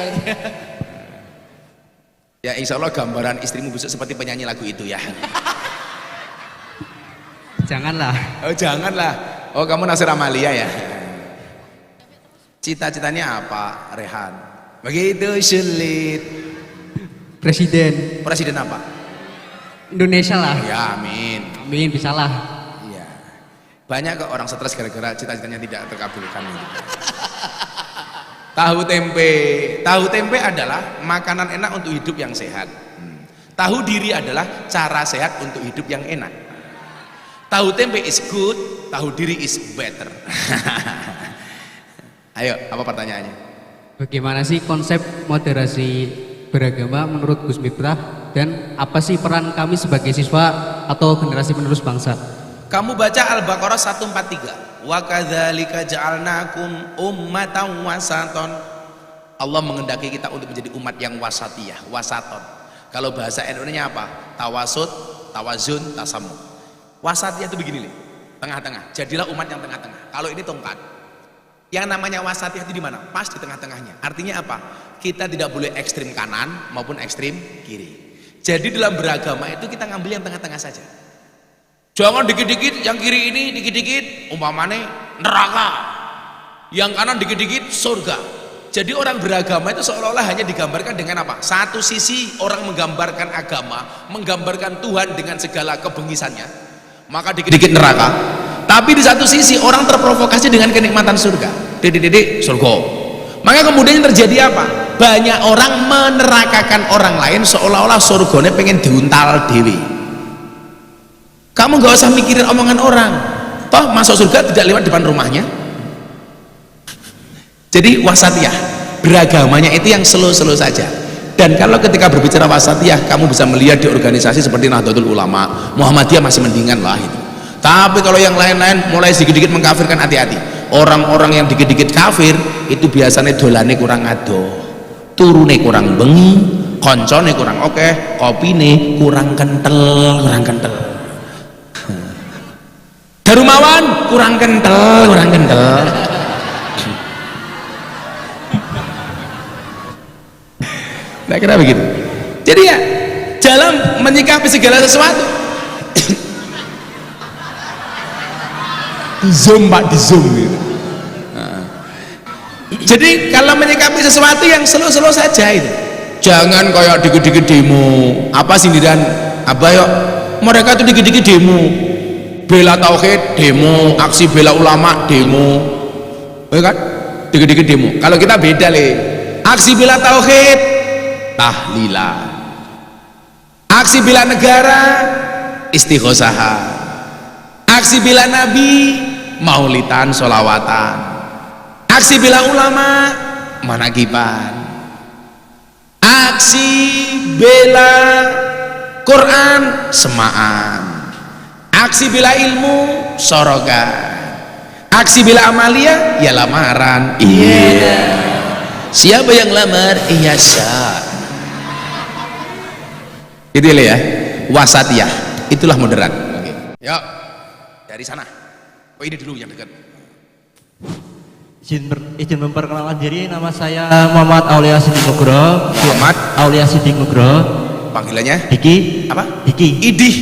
Ya insya Allah gambaran istrimu busuk seperti penyanyi lagu itu ya. Janganlah. Oh janganlah. Oh kamu Nasir Amalia ya. Cita-citanya apa Rehan? Begitu sulit. Presiden Presiden apa? Indonesia lah. Ya amin. Amin, bisalah. Iya. Banyak kok orang stres gara-gara cita-citanya tidak terkabulkan itu. Tahu tempe. Tahu tempe adalah makanan enak untuk hidup yang sehat. Tahu diri adalah cara sehat untuk hidup yang enak. Tahu tempe is good, tahu diri is better. Ayo, apa pertanyaannya? Bagaimana sih konsep moderasi beragama menurut Gus Miftah, dan apa sih peran kami sebagai siswa atau generasi penerus bangsa? Kamu baca Al-Baqarah 143. Wa kadzalika ja'alnakum ummatan wasaton. Allah mengendaki kita untuk menjadi umat yang wasatiyah, wasaton. Kalau bahasa Indonesia apa? Tawasud, tawazun, tasamu. Wasatiyah itu begini nih, tengah-tengah. Jadilah umat yang tengah-tengah. Kalau ini tongkat. Yang namanya wasatiyah itu di mana? Pas di tengah-tengahnya. Artinya apa? Kita tidak boleh ekstrim kanan maupun ekstrim kiri. Jadi dalam beragama itu kita ngambil yang tengah-tengah saja. Jangan dikit-dikit yang kiri ini, dikit-dikit umpamane neraka. Yang kanan dikit-dikit surga. Jadi orang beragama itu seolah-olah hanya digambarkan dengan apa? Satu sisi orang menggambarkan agama, menggambarkan Tuhan dengan segala kebengisannya, maka dikit-dikit neraka. Tapi di satu sisi orang terprovokasi dengan kenikmatan surga. Didik surga. Maka kemudian yang terjadi apa? Banyak orang menerakakan orang lain seolah-olah surganya pengen diuntal dewi. Kamu gak usah mikirin omongan orang. Toh masuk surga tidak lewat depan rumahnya. Jadi wasatiyah, beragamanya itu yang slow-slow saja. Dan kalau ketika berbicara wasatiyah, kamu bisa melihat di organisasi seperti Nahdlatul Ulama, Muhammadiyah masih mendingan lah itu. Tapi kalau yang lain-lain mulai sedikit-sedikit mengkafirkan, hati-hati. Orang-orang yang dikit-dikit kafir itu biasanya dolane kurang adoh, turune kurang bengi, koncone kurang oke, kopine kurang kental, Darumawan kurang kental. Nah kira begitu. Jadi ya dalam menyikapi segala sesuatu di zoom gitu. Nah. Jadi kalau menyikapi sesuatu yang slow saja itu, jangan kayak dikit-dikit demo apa sindiran apa yuk, mereka tuh dikit-dikit demo bela tauhid demo, aksi bela ulama demo, ya kan, dikit-dikit demo. Kalau kita beda le, aksi bela tauhid tahlilan, aksi bela negara istighosahan, aksi bela nabi maulitan sholawatan, aksi bela ulama manakiban, aksi bela Quran semaan, aksi bela ilmu sorogan, aksi bela amalia ya lamaran. Iya, siapa yang lamar? Iya sah. Itu ya wasatiyah, itulah moderat. Oke. Yuk dari sana. Oh ini dulu yang dekat. Izin memperkenalkan diri, nama saya Muhammad Aulia Siddiq Nugroho. Muhammad Aulia Siddiq Nugroho. Panggilannya Diki. apa? Diki. Idih.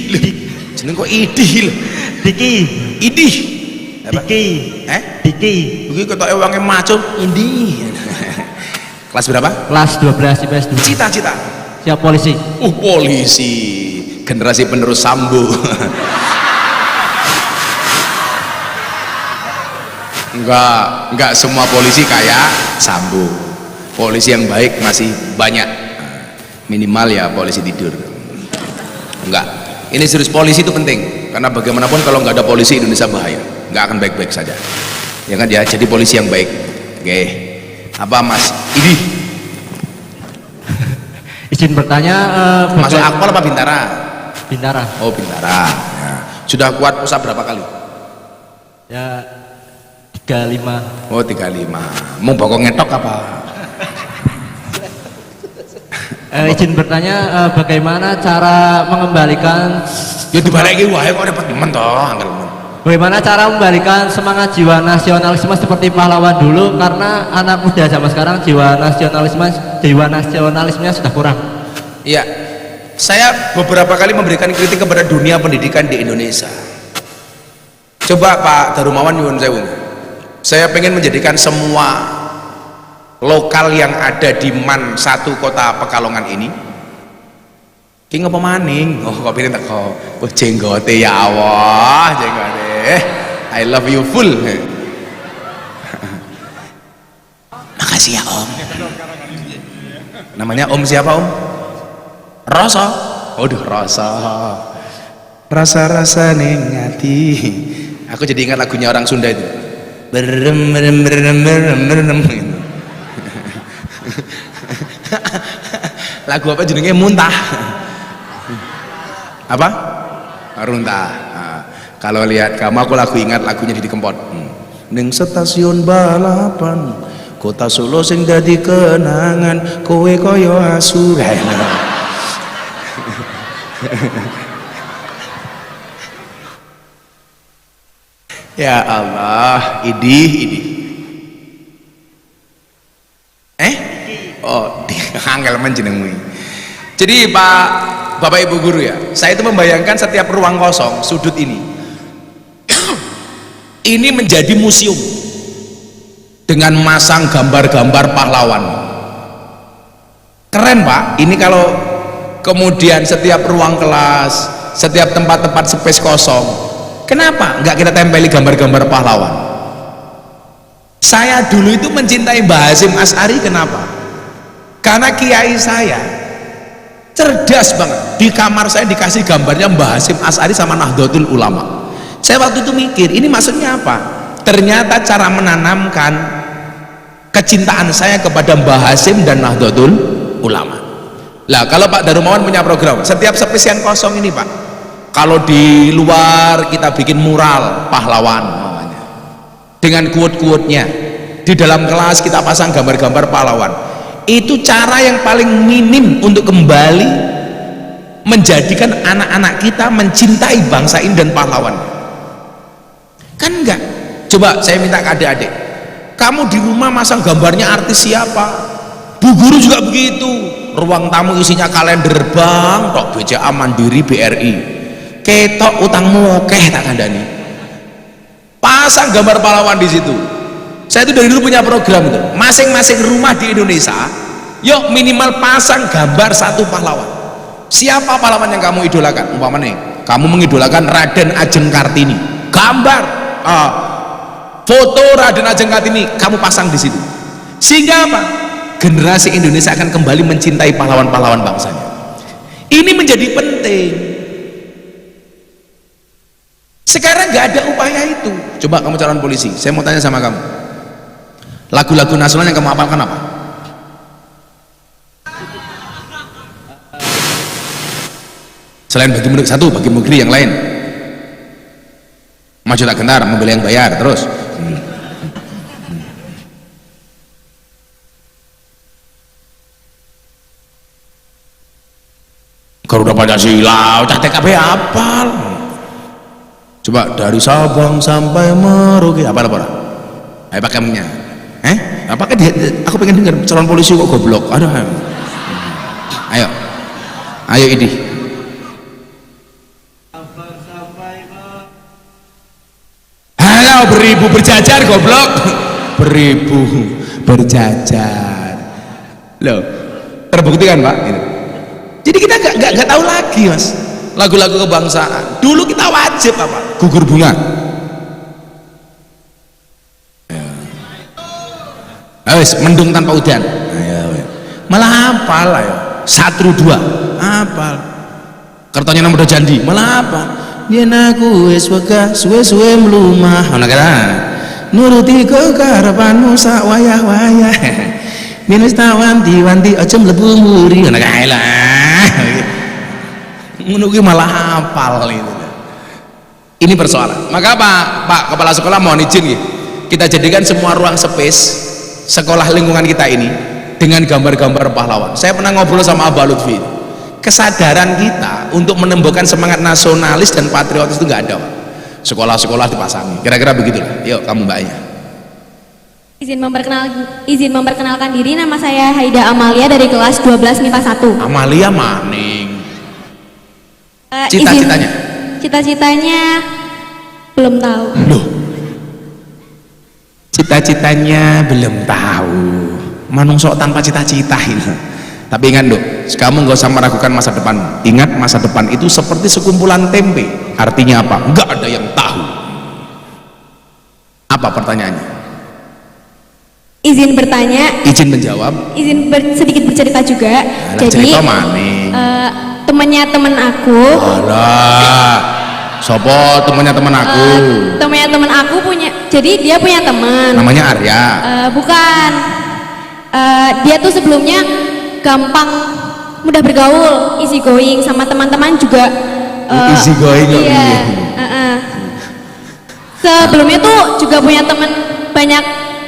Jeneng kok idih lho. Diki. Idih. Apa? Diki. Diki. Iki ketoke wonge macul Indih. Kelas berapa? Kelas 12 IPS 2. Cita-cita. Siap polisi. Polisi. Generasi penerus Sambo. Enggak semua polisi kayak Sambo. Polisi yang baik masih banyak. Minimal ya polisi tidur. Enggak. Ini serius, polisi itu penting. Karena bagaimanapun kalau nggak ada polisi Indonesia bahaya. Nggak akan baik-baik saja. Ya kan ya, jadi polisi yang baik. Oke. Apa Mas? Ini Izin bertanya, masuk Akpol apa Bintara? Bintara. Oh Bintara. Ya. Sudah kuat puasa berapa kali? Ya 35. Oh 35. Mau bokong ngetok apa? Izin bertanya, bagaimana cara mengembalikan Ya dibaleki wae kok repot temen toh, angel men. bagaimana cara membalikan semangat jiwa nasionalisme seperti pahlawan dulu, karena anak muda zaman sekarang jiwa nasionalismenya sudah kurang. Iya. Saya beberapa kali memberikan kritik kepada dunia pendidikan di Indonesia. Coba Pak Darumawan nyuwun sewu. Saya pengen menjadikan semua lokal yang ada di MAN 1 Kota Pekalongan ini. Ki ngapa maning? Oh, kok pilih teko. Oh, jenggote ya Allah, jenggote. I love you full. Makasih ya Om. Namanya Om siapa Om? Rasa. Waduh, Rasa. Rasa-rasa ning ati. Aku jadi ingat lagunya orang Sunda itu. Berem berem berem berem berem. Lagu apa judulnya? Muntah. Apa? Runtah. Nah, kalau lihat kamu, aku ingat lagunya Didi Kempot. Ning stasiun balapan Kota Solo sing dadi kenangan kowe koyo asu. Ya Allah, idih. Oh, angel menjenengmu. Jadi Bapak Ibu guru ya, saya itu membayangkan setiap ruang kosong sudut ini ini menjadi museum dengan masang gambar-gambar pahlawan. Keren Pak, ini kalau kemudian setiap ruang kelas, setiap tempat-tempat space kosong, kenapa nggak kita tempeli gambar-gambar pahlawan? Saya dulu itu mencintai Mbah Hasyim Asy'ari, kenapa? Karena kiai saya cerdas banget. Di kamar saya dikasih gambarnya Mbah Hasyim Asy'ari sama Nahdlatul Ulama. Saya waktu itu mikir, ini maksudnya apa? Ternyata cara menanamkan kecintaan saya kepada Mbah Hasyim dan Nahdlatul Ulama. Lah kalau Pak Darumawan punya program, setiap space yang kosong ini Pak, kalau di luar kita bikin mural pahlawan namanya, dengan quote-quote-nya. Di dalam kelas kita pasang gambar-gambar pahlawan. Itu cara yang paling minim untuk kembali menjadikan anak-anak kita mencintai bangsa ini dan pahlawan. Kan enggak? Coba saya minta ke adik-adik, kamu di rumah masang gambarnya artis siapa? Bu guru juga begitu. Ruang tamu isinya kalender bank tok, BCA, Mandiri, BRI. Ketok utangmu okeh tak kandani. Pasang gambar pahlawan di situ. Saya itu dari dulu punya program itu, masing-masing rumah di Indonesia yuk minimal pasang gambar satu pahlawan. Siapa pahlawan yang kamu idolakan? Umpamanya kamu mengidolakan Raden Ajeng Kartini, gambar foto Raden Ajeng Kartini kamu pasang di situ, sehingga apa? Generasi Indonesia akan kembali mencintai pahlawan-pahlawan bangsanya. Ini menjadi penting. Sekarang nggak ada upaya itu. Coba kamu calon polisi, saya mau tanya sama kamu, lagu-lagu nasional yang kamu hafalkan apa? Selain bagi murid satu, bagi negeri yang lain. Maju tak gentar, membeli yang bayar, terus. Garuda Pancasila, udah TKP hafal. Coba dari Sabang sampai Merauke, apa? Ayo pakai emangnya. Apakah aku pengen dengar calon polisi kok goblok. Aduh. Ayo ini. Halo, beribu berjajar goblok. Beribu berjajar. Loh, terbukti kan Pak? Jadi kita nggak tahu lagi Mas. Lagu-lagu kebangsaan. Dulu kita wajib apa? Gugur bunga. Wes mendung tanpa udan. Malah hafal ayo. Satru 2 hafal. Kertanya nomor jandi malah hafal. Yen aku wis wegah suwe-suwe mlumah. Ana kira. Nuruti kekarepanmu sak wayah-wayah. Yen wis tawanti-wanti aja mlebu muri. Ana kae lah. Ngono kuwi malah hafal itu. Ini persoalan. Maka Pak Kepala Sekolah mohon izin ya, kita jadikan semua ruang space sekolah lingkungan kita ini dengan gambar-gambar pahlawan. Saya pernah ngobrol sama Abah Lutfi, kesadaran kita untuk menumbuhkan semangat nasionalis dan patriotis itu nggak ada, Pak. Sekolah-sekolah dipasangi, kira-kira begitulah. Yuk kamu mbaknya. Izin memperkenalkan diri, nama saya Haida Amalia dari kelas 12 MIPA 1. Amalia maning. Cita-citanya? Cita-citanya belum tahu. Loh, cita-citanya belum tahu. Manungso tanpa cita-cita ini. Tapi ingat dok, kamu nggak usah meragukan masa depan. Ingat masa depan itu seperti sekumpulan tempe. Artinya apa? Nggak ada yang tahu. Apa pertanyaannya? Izin bertanya. Izin menjawab. Sedikit bercerita juga. Alah, jadi cerita maning. Temannya teman aku. Alah, sopo temannya teman aku. Temannya teman aku punya. Jadi dia punya teman. Namanya Arya. Bukan. Dia tuh sebelumnya gampang, mudah bergaul, easy going, sama teman-teman juga. Easy going. Iya. Sebelumnya tuh juga punya teman banyak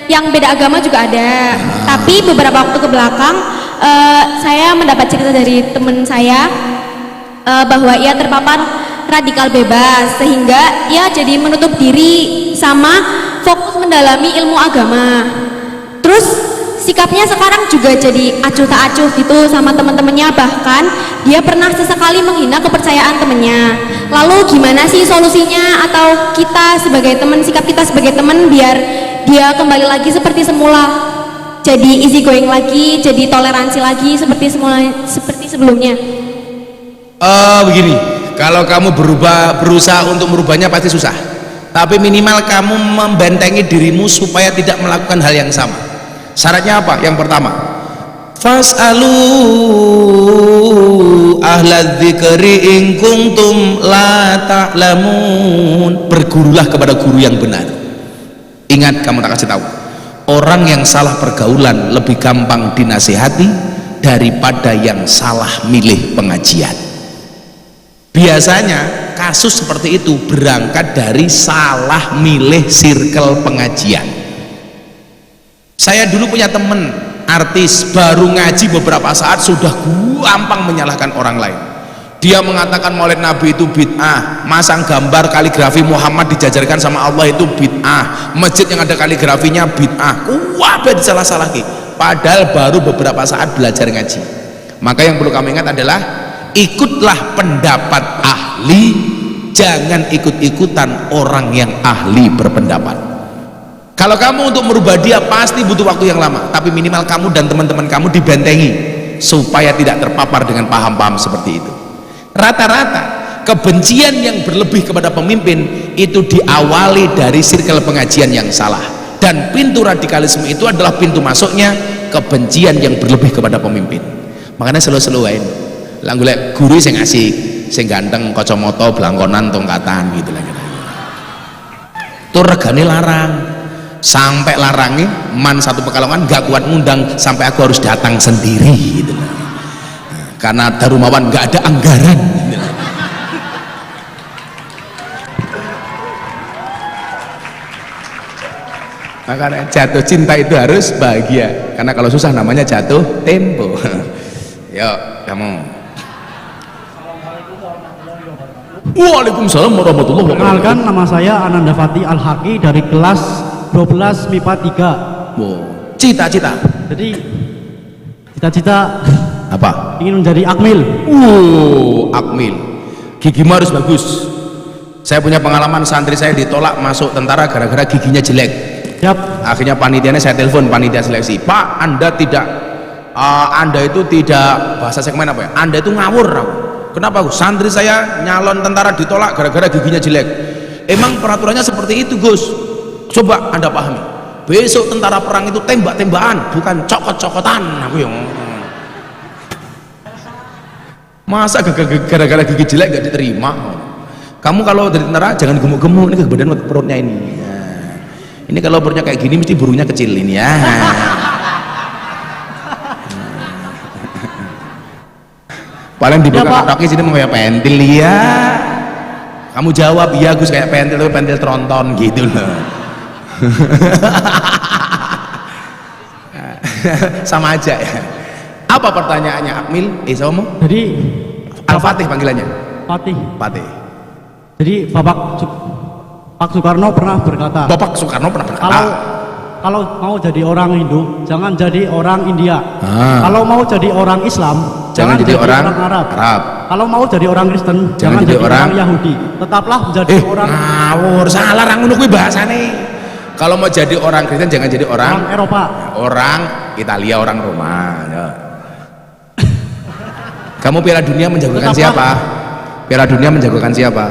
yang beda agama juga ada. Tapi beberapa waktu ke belakang saya mendapat cerita dari teman saya bahwa ia terpapar radikal bebas, sehingga ia jadi menutup diri sama fokus mendalami ilmu agama. Terus sikapnya sekarang juga jadi acuh tak acuh gitu sama teman-temannya, bahkan dia pernah sesekali menghina kepercayaan temennya. Lalu gimana sih solusinya, atau kita sebagai teman, sikap kita sebagai teman biar dia kembali lagi seperti semula, jadi easy going lagi, jadi toleransi lagi seperti sebelumnya? Begini, kalau kamu berusaha untuk merubahnya pasti susah, tapi minimal kamu membentengi dirimu supaya tidak melakukan hal yang sama. Syaratnya apa? Yang pertama, fas'alu ahla dzikri in kuntum la ta'lamun. Bergurulah kepada guru yang benar. Ingat, kamu tak kasih tahu, orang yang salah pergaulan lebih gampang dinasihati daripada yang salah milih pengajian. Biasanya kasus seperti itu berangkat dari salah milih circle pengajian. Saya dulu punya temen artis, baru ngaji beberapa saat sudah gampang menyalahkan orang lain. Dia mengatakan maulid Nabi itu bid'ah, masang gambar kaligrafi Muhammad dijajarkan sama Allah itu bid'ah, masjid yang ada kaligrafinya bid'ah, wabah disalah-salahi, padahal baru beberapa saat belajar ngaji. Maka yang perlu kamu ingat adalah ikutlah pendapat ahli, jangan ikut-ikutan orang yang ahli berpendapat. Kalau kamu untuk merubah dia pasti butuh waktu yang lama, tapi minimal kamu dan teman-teman kamu dibentengi supaya tidak terpapar dengan paham-paham seperti itu. Rata-rata kebencian yang berlebih kepada pemimpin itu diawali dari circle pengajian yang salah, dan pintu radikalisme itu adalah pintu masuknya kebencian yang berlebih kepada pemimpin. Makanya selalu-selaluin langgulek guru sing asik, sing ganteng, kacamata, blangkonan, tongkatan gitu lah. Itu regane larang. Sampai larangnya man satu Pekalongan gak kuat ngundang, sampai aku harus datang sendiri gitu. Karena Darumawan gak ada anggaran gitu. Makanya jatuh cinta itu harus bahagia, karena kalau susah namanya jatuh tempo. Yuk kamu. Waalaikumsalam warahmatullahi wabarakatuh. Perkenalkan, nama saya Ananda Fati Al-Haqi dari kelas 12 MIPA 3. Wow. Cita-cita. Jadi cita-cita apa? ingin menjadi akmil. Akmil. Gigimu harus bagus. Saya punya pengalaman, santri saya ditolak masuk tentara gara-gara giginya jelek. Siap. Akhirnya panitianya saya telepon, panitia seleksi. Pak, Anda itu tidak, bahasa segmen apa ya? Anda itu ngawur. Kenapa? Santri saya nyalon tentara ditolak gara-gara giginya jelek. Emang peraturannya seperti itu, Gus? Coba Anda pahami, besok tentara perang itu tembak-tembakan, bukan cokot-cokotan. Aku yang masa gara-gara gigi jelek gak diterima. Kamu kalau dari tentara jangan gemuk-gemuk, ini ke badan perutnya ini. Nah, ini kalau perutnya kayak gini mesti burungnya kecil ini ya. Paling dibuka ya, kaki sini mau kayak pentil ya. Kamu jawab iya Gus, kayak pentil tapi pentil tronton gitu loh. Sama aja ya. Apa pertanyaannya Akmil? Sama? Jadi Al-Fatih panggilannya. Fatih. Fatih. Jadi Pak Soekarno pernah berkata, Bapak Soekarno pernah berkata, kalau mau jadi orang Hindu, jangan jadi orang India. Kalau mau jadi orang Islam, jangan jadi orang Arab. Kalau mau jadi orang Kristen, jangan jadi orang Yahudi. Tetaplah menjadi orang ngawur, salah orang ngono kuwi bahasane. Kalau mau jadi orang Kristen jangan jadi orang Eropa, orang Italia, orang Roma. Ya. Kamu Piala Dunia menjagokan siapa? Piala Dunia menjagokan siapa?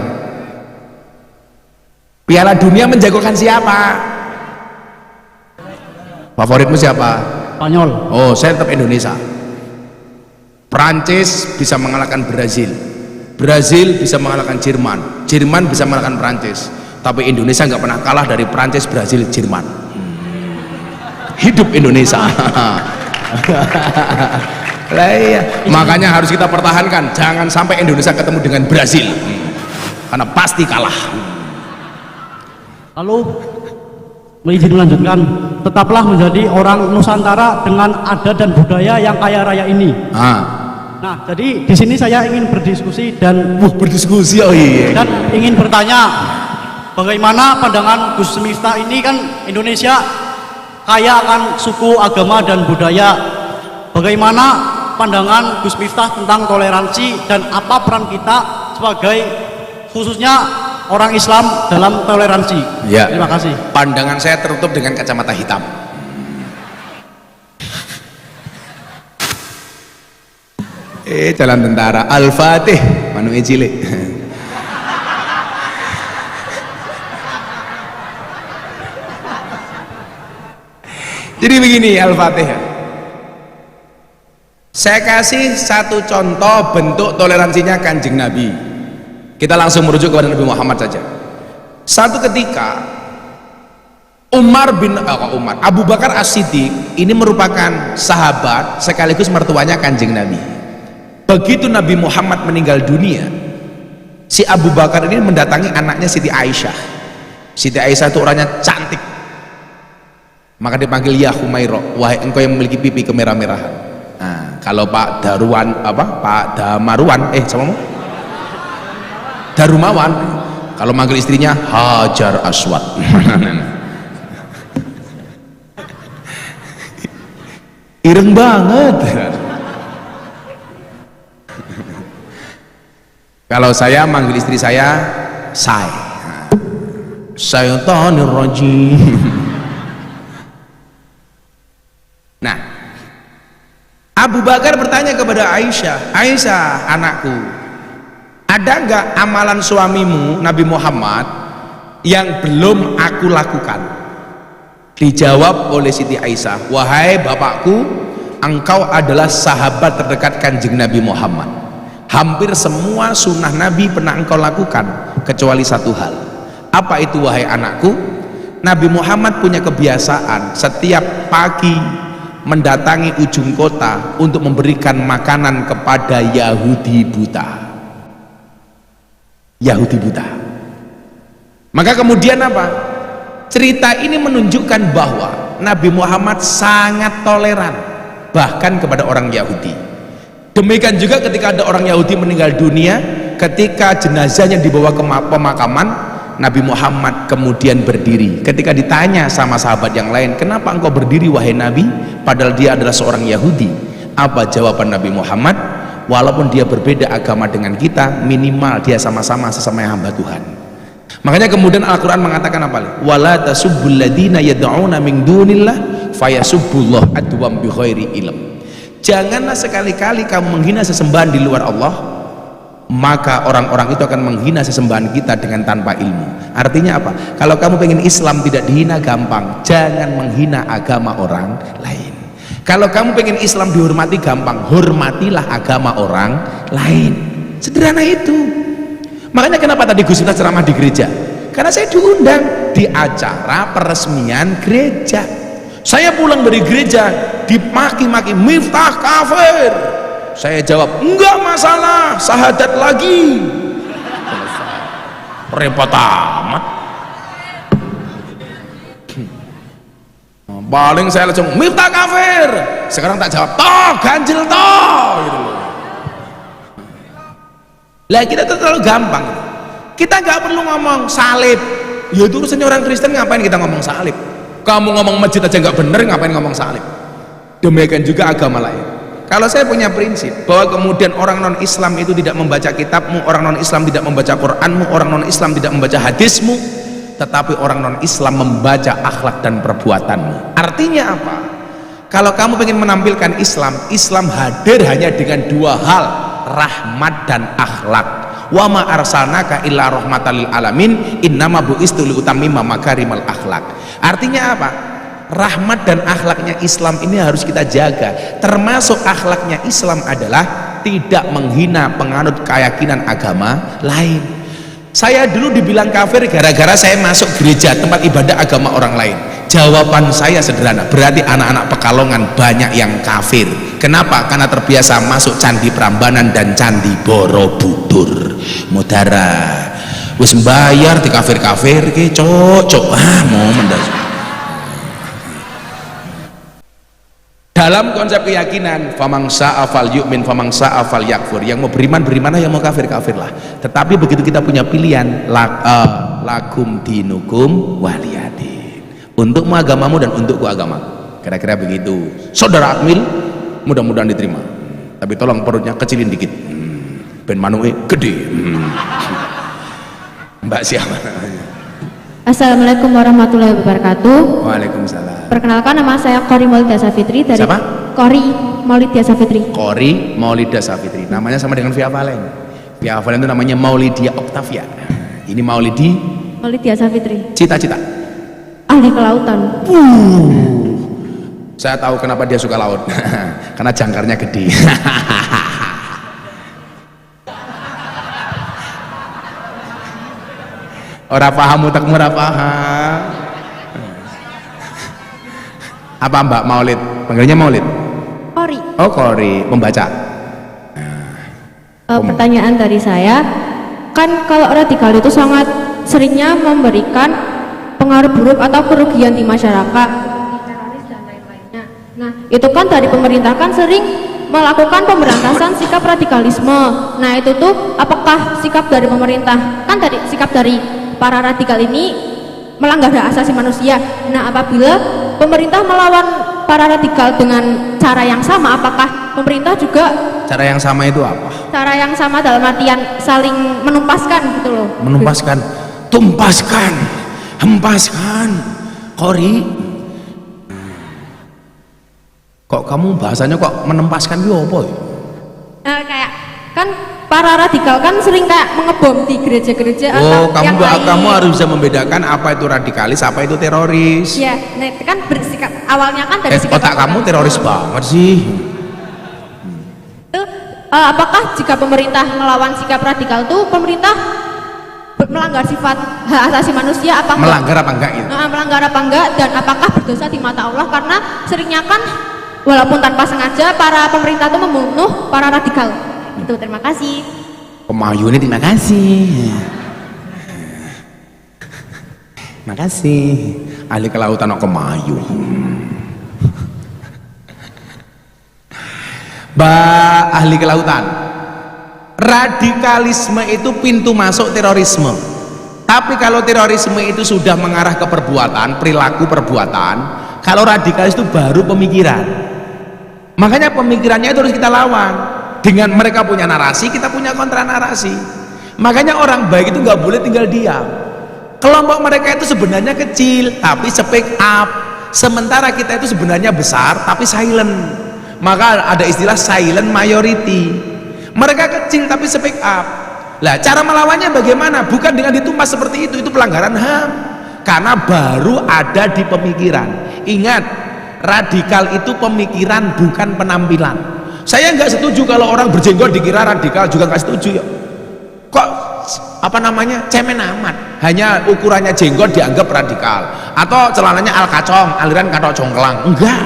Piala Dunia menjagokan siapa? Favoritmu siapa? Spanyol. Oh, saya tetap Indonesia. Prancis bisa mengalahkan Brazil, Brazil bisa mengalahkan Jerman, Jerman bisa mengalahkan Prancis, tapi Indonesia nggak pernah kalah dari Prancis, Brazil, Jerman. Hidup Indonesia. Lah iya, makanya harus kita pertahankan, jangan sampai Indonesia ketemu dengan Brazil, karena pasti kalah. Lalu izin melanjutkan, tetaplah menjadi orang Nusantara dengan adat dan budaya yang kaya raya ini. Nah, jadi di sini saya ingin berdiskusi dan berdiskusi, oh iya. Dan ingin bertanya, bagaimana pandangan Gus Miftah ini? Kan Indonesia kaya akan suku, agama dan budaya. Bagaimana pandangan Gus Miftah tentang toleransi dan apa peran kita sebagai khususnya orang Islam dalam toleransi? Ya. Terima kasih. Pandangan saya tertutup dengan kacamata hitam. Jalan tentara Al-Fatih manu cilik. Jadi begini Al-Fatih. Saya kasih satu contoh bentuk toleransinya Kanjeng Nabi. Kita langsung merujuk kepada Nabi Muhammad saja. Satu ketika Abu Bakar As-Siddiq ini merupakan sahabat sekaligus mertuanya Kanjeng Nabi. Begitu Nabi Muhammad meninggal dunia, si Abu Bakar ini mendatangi anaknya Siti Aisyah. Siti Aisyah itu orangnya cantik, maka dipanggil ya Humairah, wahai engkau yang memiliki pipi kemerah-merahan. Nah, kalau Pak Darumawan, kalau manggil istrinya Hajar Aswad. Ireng banget. Kalau saya manggil istri saya Syaitanir Rajim. Nah, Abu Bakar bertanya kepada Aisyah, Aisyah anakku, ada nggak amalan suamimu Nabi Muhammad yang belum aku lakukan? Dijawab oleh Siti Aisyah, wahai bapakku, engkau adalah sahabat terdekat Kanjeng Nabi Muhammad. Hampir semua sunnah Nabi pernah engkau lakukan kecuali satu hal. Apa itu wahai anakku? Nabi Muhammad punya kebiasaan setiap pagi mendatangi ujung kota untuk memberikan makanan kepada Yahudi buta. Yahudi buta. Maka kemudian apa? Cerita ini menunjukkan bahwa Nabi Muhammad sangat toleran bahkan kepada orang Yahudi. Demikian juga ketika ada orang Yahudi meninggal dunia, ketika jenazahnya dibawa ke pemakaman, Nabi Muhammad kemudian berdiri. Ketika ditanya sama sahabat yang lain, kenapa engkau berdiri wahai Nabi, padahal dia adalah seorang Yahudi? Apa jawaban Nabi Muhammad? Walaupun dia berbeda agama dengan kita, minimal dia sama-sama sesama hamba Tuhan. Makanya kemudian Al-Quran mengatakan apa? Wala tasubbul ladina yad'una min dunillah fayasubbullah adwam bi ghairi ilm. Janganlah sekali-kali kamu menghina sesembahan di luar Allah, maka orang-orang itu akan menghina sesembahan kita dengan tanpa ilmu. Artinya apa? Kalau kamu pengen Islam tidak dihina, gampang, jangan menghina agama orang lain. Kalau kamu pengen Islam dihormati, gampang, hormatilah agama orang lain. Sederhana itu. Makanya kenapa tadi Gus Miftah ceramah di gereja? Karena saya diundang di acara peresmian gereja. Saya pulang dari gereja dimaki-maki, Miftah kafir. Saya jawab, enggak masalah, syahadat lagi. repot amat. Paling saya langsung Miftah kafir, sekarang tak jawab toh ganjil toh gitu loh. Lah kita tuh terlalu gampang, kita nggak perlu ngomong salib, ya itu urusannya orang Kristen, ngapain kita ngomong salib? Kamu ngomong masjid aja nggak bener, ngapain ngomong salib? Demikian juga agama lain. Kalau saya punya prinsip bahwa kemudian orang non Islam itu tidak membaca kitabmu, orang non Islam tidak membaca Quranmu, orang non Islam tidak membaca hadismu, tetapi orang non Islam membaca akhlak dan perbuatanmu. Artinya apa? Kalau kamu ingin menampilkan Islam, Islam hadir hanya dengan dua hal, rahmat dan akhlak. Wa ma arsalnaka illa rahmatan lil alamin innama bu'istu liutammima makarimal akhlak. Artinya apa? Rahmat dan akhlaknya Islam ini harus kita jaga. Termasuk akhlaknya Islam adalah tidak menghina penganut keyakinan agama lain. Saya dulu dibilang kafir gara-gara saya masuk gereja, tempat ibadah agama orang lain. Jawaban saya sederhana, berarti anak-anak Pekalongan banyak yang kafir. Kenapa? Karena terbiasa masuk candi Prambanan dan candi Borobudur. Mudara wis mbayar di kafir-kafir ke cocok mau mendas. Dalam konsep keyakinan famang sa'afal yu'min famang sa'afal yakfur, yang mau beriman berimanlah, yang mau kafir kafirlah. Tetapi begitu kita punya pilihan, lakum dinukum waliyadin, untukmu agamamu dan untukku agamaku, kira-kira begitu. Saudara Akmil mudah-mudahan diterima, tapi tolong perutnya kecilin dikit, ben manuke gede. Mbak siapa? Assalamualaikum warahmatullahi wabarakatuh. Waalaikumsalam. Perkenalkan, nama saya Kori Maulida Safitri dari Siapa? Kori Maulida Safitri. Kori Maulida Safitri. Namanya sama dengan Via Valen. Via Valen itu namanya Maulidia Octavia. Ini Maulidi Maulida Safitri. cita-cita. Ahli kelautan. Saya tahu kenapa dia suka laut. Karena jangkarnya gede. Ora paham utekmu, ora paham. Apa Mbak Maulid? Panggilnya Maulid? Kori. Oh Kori, membaca. Pertanyaan dari saya, kan kalau radikal itu sangat seringnya memberikan pengaruh buruk atau kerugian di masyarakat, teroris dan lain-lainnya. Nah, itu kan dari pemerintah kan sering melakukan pemberantasan sikap radikalisme. Nah, itu tuh apakah sikap dari pemerintah, kan dari sikap dari para radikal ini melanggar hak asasi manusia. Nah, apabila pemerintah melawan para radikal dengan cara yang sama, apakah pemerintah juga Cara yang sama itu apa? cara yang sama dalam artian saling menumpaskan gitu loh? Menumpaskan, tumpaskan, hempaskan. Kori, kok kamu bahasanya kok menempaskan itu apa ya? Kayak kan para radikal kan sering kayak mengebom di gereja-gereja Oh, atau yang lain. kamu harus bisa membedakan apa itu radikalis, apa itu teroris. Ya, nah itu kan bersikap awalnya kan dari sikap Otak kamu teroris banget sih. itu, apakah jika pemerintah melawan sikap radikal itu pemerintah melanggar sifat hak asasi manusia apa enggak? Melanggar apa enggak itu? Melanggar apa enggak, dan apakah berdosa di mata Allah? Karena seringnya kan walaupun tanpa sengaja para pemerintah itu membunuh para radikal. Itu, terima kasih. Pemayu ini terima kasih. Makasih. Ahli kelautan kok Kemayu. Mbak ahli kelautan. Radikalisme itu pintu masuk terorisme. Tapi kalau terorisme itu sudah mengarah ke perbuatan, perilaku perbuatan, kalau radikalis itu baru pemikiran. Makanya pemikirannya itu harus kita lawan. Dengan mereka punya narasi, kita punya kontra narasi. Makanya orang baik itu nggak boleh tinggal diam. Kelompok mereka itu sebenarnya kecil tapi speak up, sementara kita itu sebenarnya besar tapi silent. Maka ada istilah silent majority. Mereka kecil tapi speak up. Lah cara melawannya bagaimana? Bukan dengan ditumpas seperti itu pelanggaran HAM. Karena baru ada di pemikiran. Ingat, radikal itu pemikiran bukan penampilan. Saya nggak setuju kalau orang berjenggot dikira radikal, juga nggak setuju ya. Kok apa namanya cemen amat, hanya ukurannya jenggot dianggap radikal, atau celananya al kacong, aliran katok congklang. Enggak,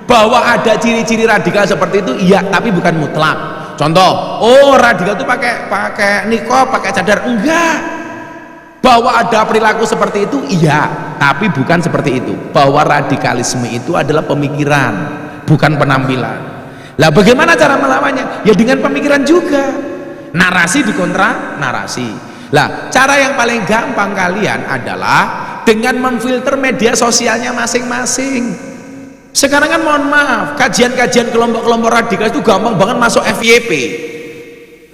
bahwa ada ciri-ciri radikal seperti itu iya, tapi bukan mutlak. Contoh, oh radikal itu pakai niko, pakai cadar. Enggak, Bahwa ada perilaku seperti itu, iya, tapi bukan seperti itu. Bahwa radikalisme itu adalah pemikiran, bukan penampilan. Lah bagaimana cara melawannya? Ya dengan pemikiran juga. Narasi dikontra narasi. Lah cara yang paling gampang kalian adalah dengan memfilter media sosialnya masing-masing. Sekarang kan mohon maaf, kajian-kajian kelompok-kelompok radikal itu gampang banget masuk FYP.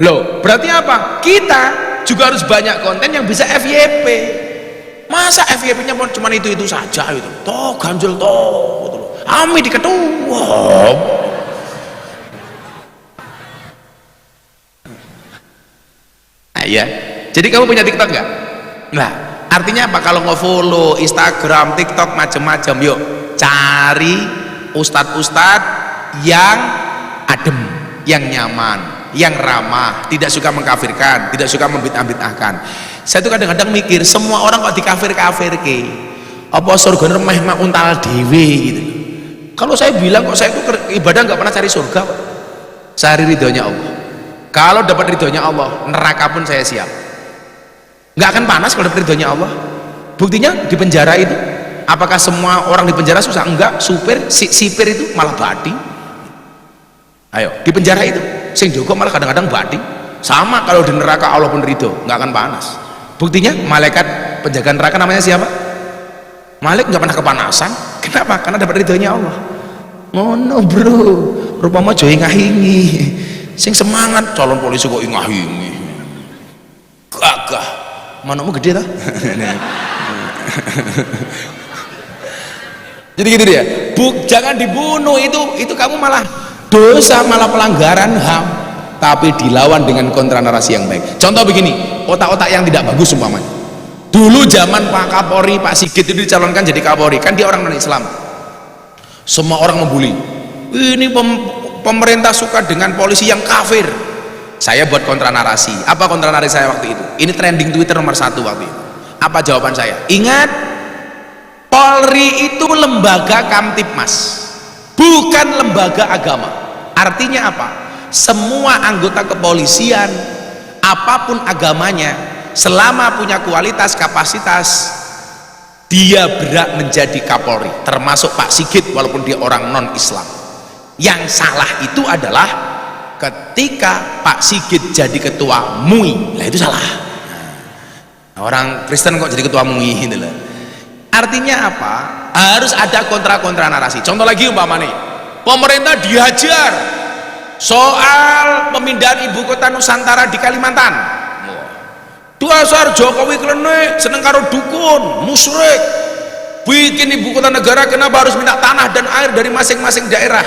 Loh, berarti apa? Kita juga harus banyak konten yang bisa FYP. Masa FYP-nya cuma itu saja gitu. Toh ganjel toh gitu. Ami diketua. Nah, iya. Jadi kamu punya TikTok nggak? Nah, artinya apa? Kalau nge-follow Instagram, TikTok macam-macam, yuk cari ustadz-ustadz yang adem, yang nyaman, yang ramah, tidak suka mengkafirkan, tidak suka membid'ah-bid'ahkan. Saya tuh kadang-kadang mikir, semua orang kok dikafir-kafir ke? Apa surga remeh mak untal dewe gitu. Kalau saya bilang kok saya itu ibadah nggak pernah cari surga, Pak. Cari ridhonya Allah. Kalau dapat ridhonya Allah, neraka pun saya siap. Nggak akan panas kalau dapat ridhonya Allah. Buktinya di penjara itu, apakah semua orang di penjara susah? Enggak. Sipir itu malah badi. Ayo, di penjara itu sing jogo malah kadang-kadang badi. Sama kalau di neraka Allah pun ridho, nggak akan panas. Buktinya malaikat penjaga neraka namanya siapa? Malik nggak pernah kepanasan. Kenapa? Karena dapat ridhonya Allah. Ngono bro, rupanya joy ngahingi. Sing semangat calon polisi kok ngahingi. Gagah, manamu gede tak? Jadi gitu dia. Jangan dibunuh, itu kamu malah dosa, malah pelanggaran HAM. Tapi dilawan dengan kontra narasi yang baik. Contoh begini, otak-otak yang tidak bagus umpamanya. Dulu zaman Pak Kapolri, Pak Sigit itu dicalonkan jadi Kapolri, kan dia orang non-Islam. Semua orang membuli. Ini pemerintah suka dengan polisi yang kafir. Saya buat kontra narasi. Apa kontra narasi saya waktu itu? Ini trending Twitter nomor 1 waktu itu. Apa jawaban saya? Ingat, Polri itu lembaga Kamtibmas, bukan lembaga agama. Artinya apa? Semua anggota kepolisian, apapun agamanya, selama punya kualitas kapasitas, dia berhak menjadi Kapolri, termasuk Pak Sigit walaupun dia orang non-Islam. Yang salah itu adalah ketika Pak Sigit jadi ketua MUI, lah itu salah. Nah, orang Kristen kok jadi ketua MUI gitu loh. Artinya apa? Harus ada kontra-kontra narasi. Contoh lagi umpamanya, pemerintah dihajar soal pemindahan ibu kota Nusantara di Kalimantan. Dasar Jokowi klenek, seneng karo dukun, musyrik. Bikin ibu kota negara, kenapa harus minta tanah dan air dari masing-masing daerah?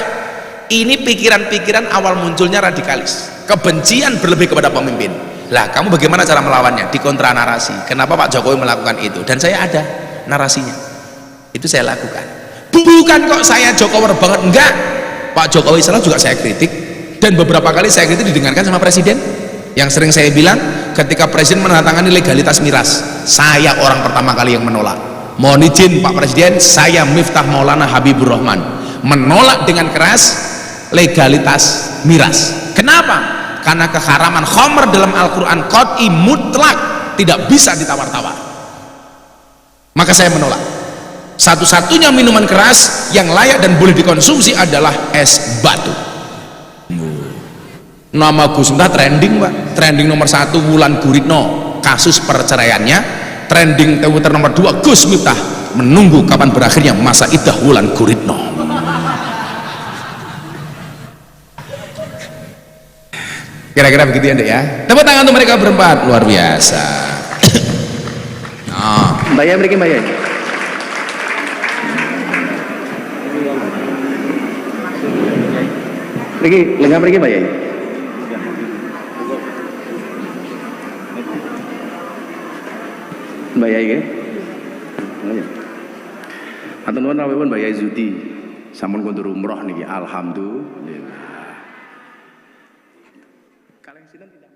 Ini pikiran-pikiran awal munculnya radikalis, kebencian berlebih kepada pemimpin. Lah kamu bagaimana cara melawannya? Di kontra narasi. Kenapa Pak Jokowi melakukan itu? Dan saya ada narasinya, itu saya lakukan. Bukan kok saya Jokowi banget, enggak. Pak Jokowi salah juga saya kritik, dan beberapa kali saya kritik didengarkan sama presiden. Yang sering saya bilang, ketika presiden menandatangani legalitas miras, saya orang pertama kali yang menolak. Mohon izin Pak Presiden, saya Miftah Maulana Habibur Rahman menolak dengan keras legalitas miras. Kenapa? Karena keharaman khamr dalam Al-Quran qat'i mutlak, tidak bisa ditawar-tawar. Maka saya menolak. Satu-satunya minuman keras yang layak dan boleh dikonsumsi adalah es batu. Nama Gus Miftah trending Pak, trending nomor 1 Wulan Guritno, kasus perceraiannya. Trending Twitter nomor 2 Gus Miftah menunggu kapan berakhirnya masa iddah Wulan Guritno. Kira-kira begitu ya Dek ya. Tepuk tangan untuk mereka berempat, luar biasa. Nah, Mbak Yai berikan Mbak Yai. Pergi, lengah pergi Mbak Yai. Mbak Yai ke? Atau nuwun rawuhipun Mbak Yai Zuti. Sampun kondur umroh niki, alhamdulillah. Kaleng sinten tidak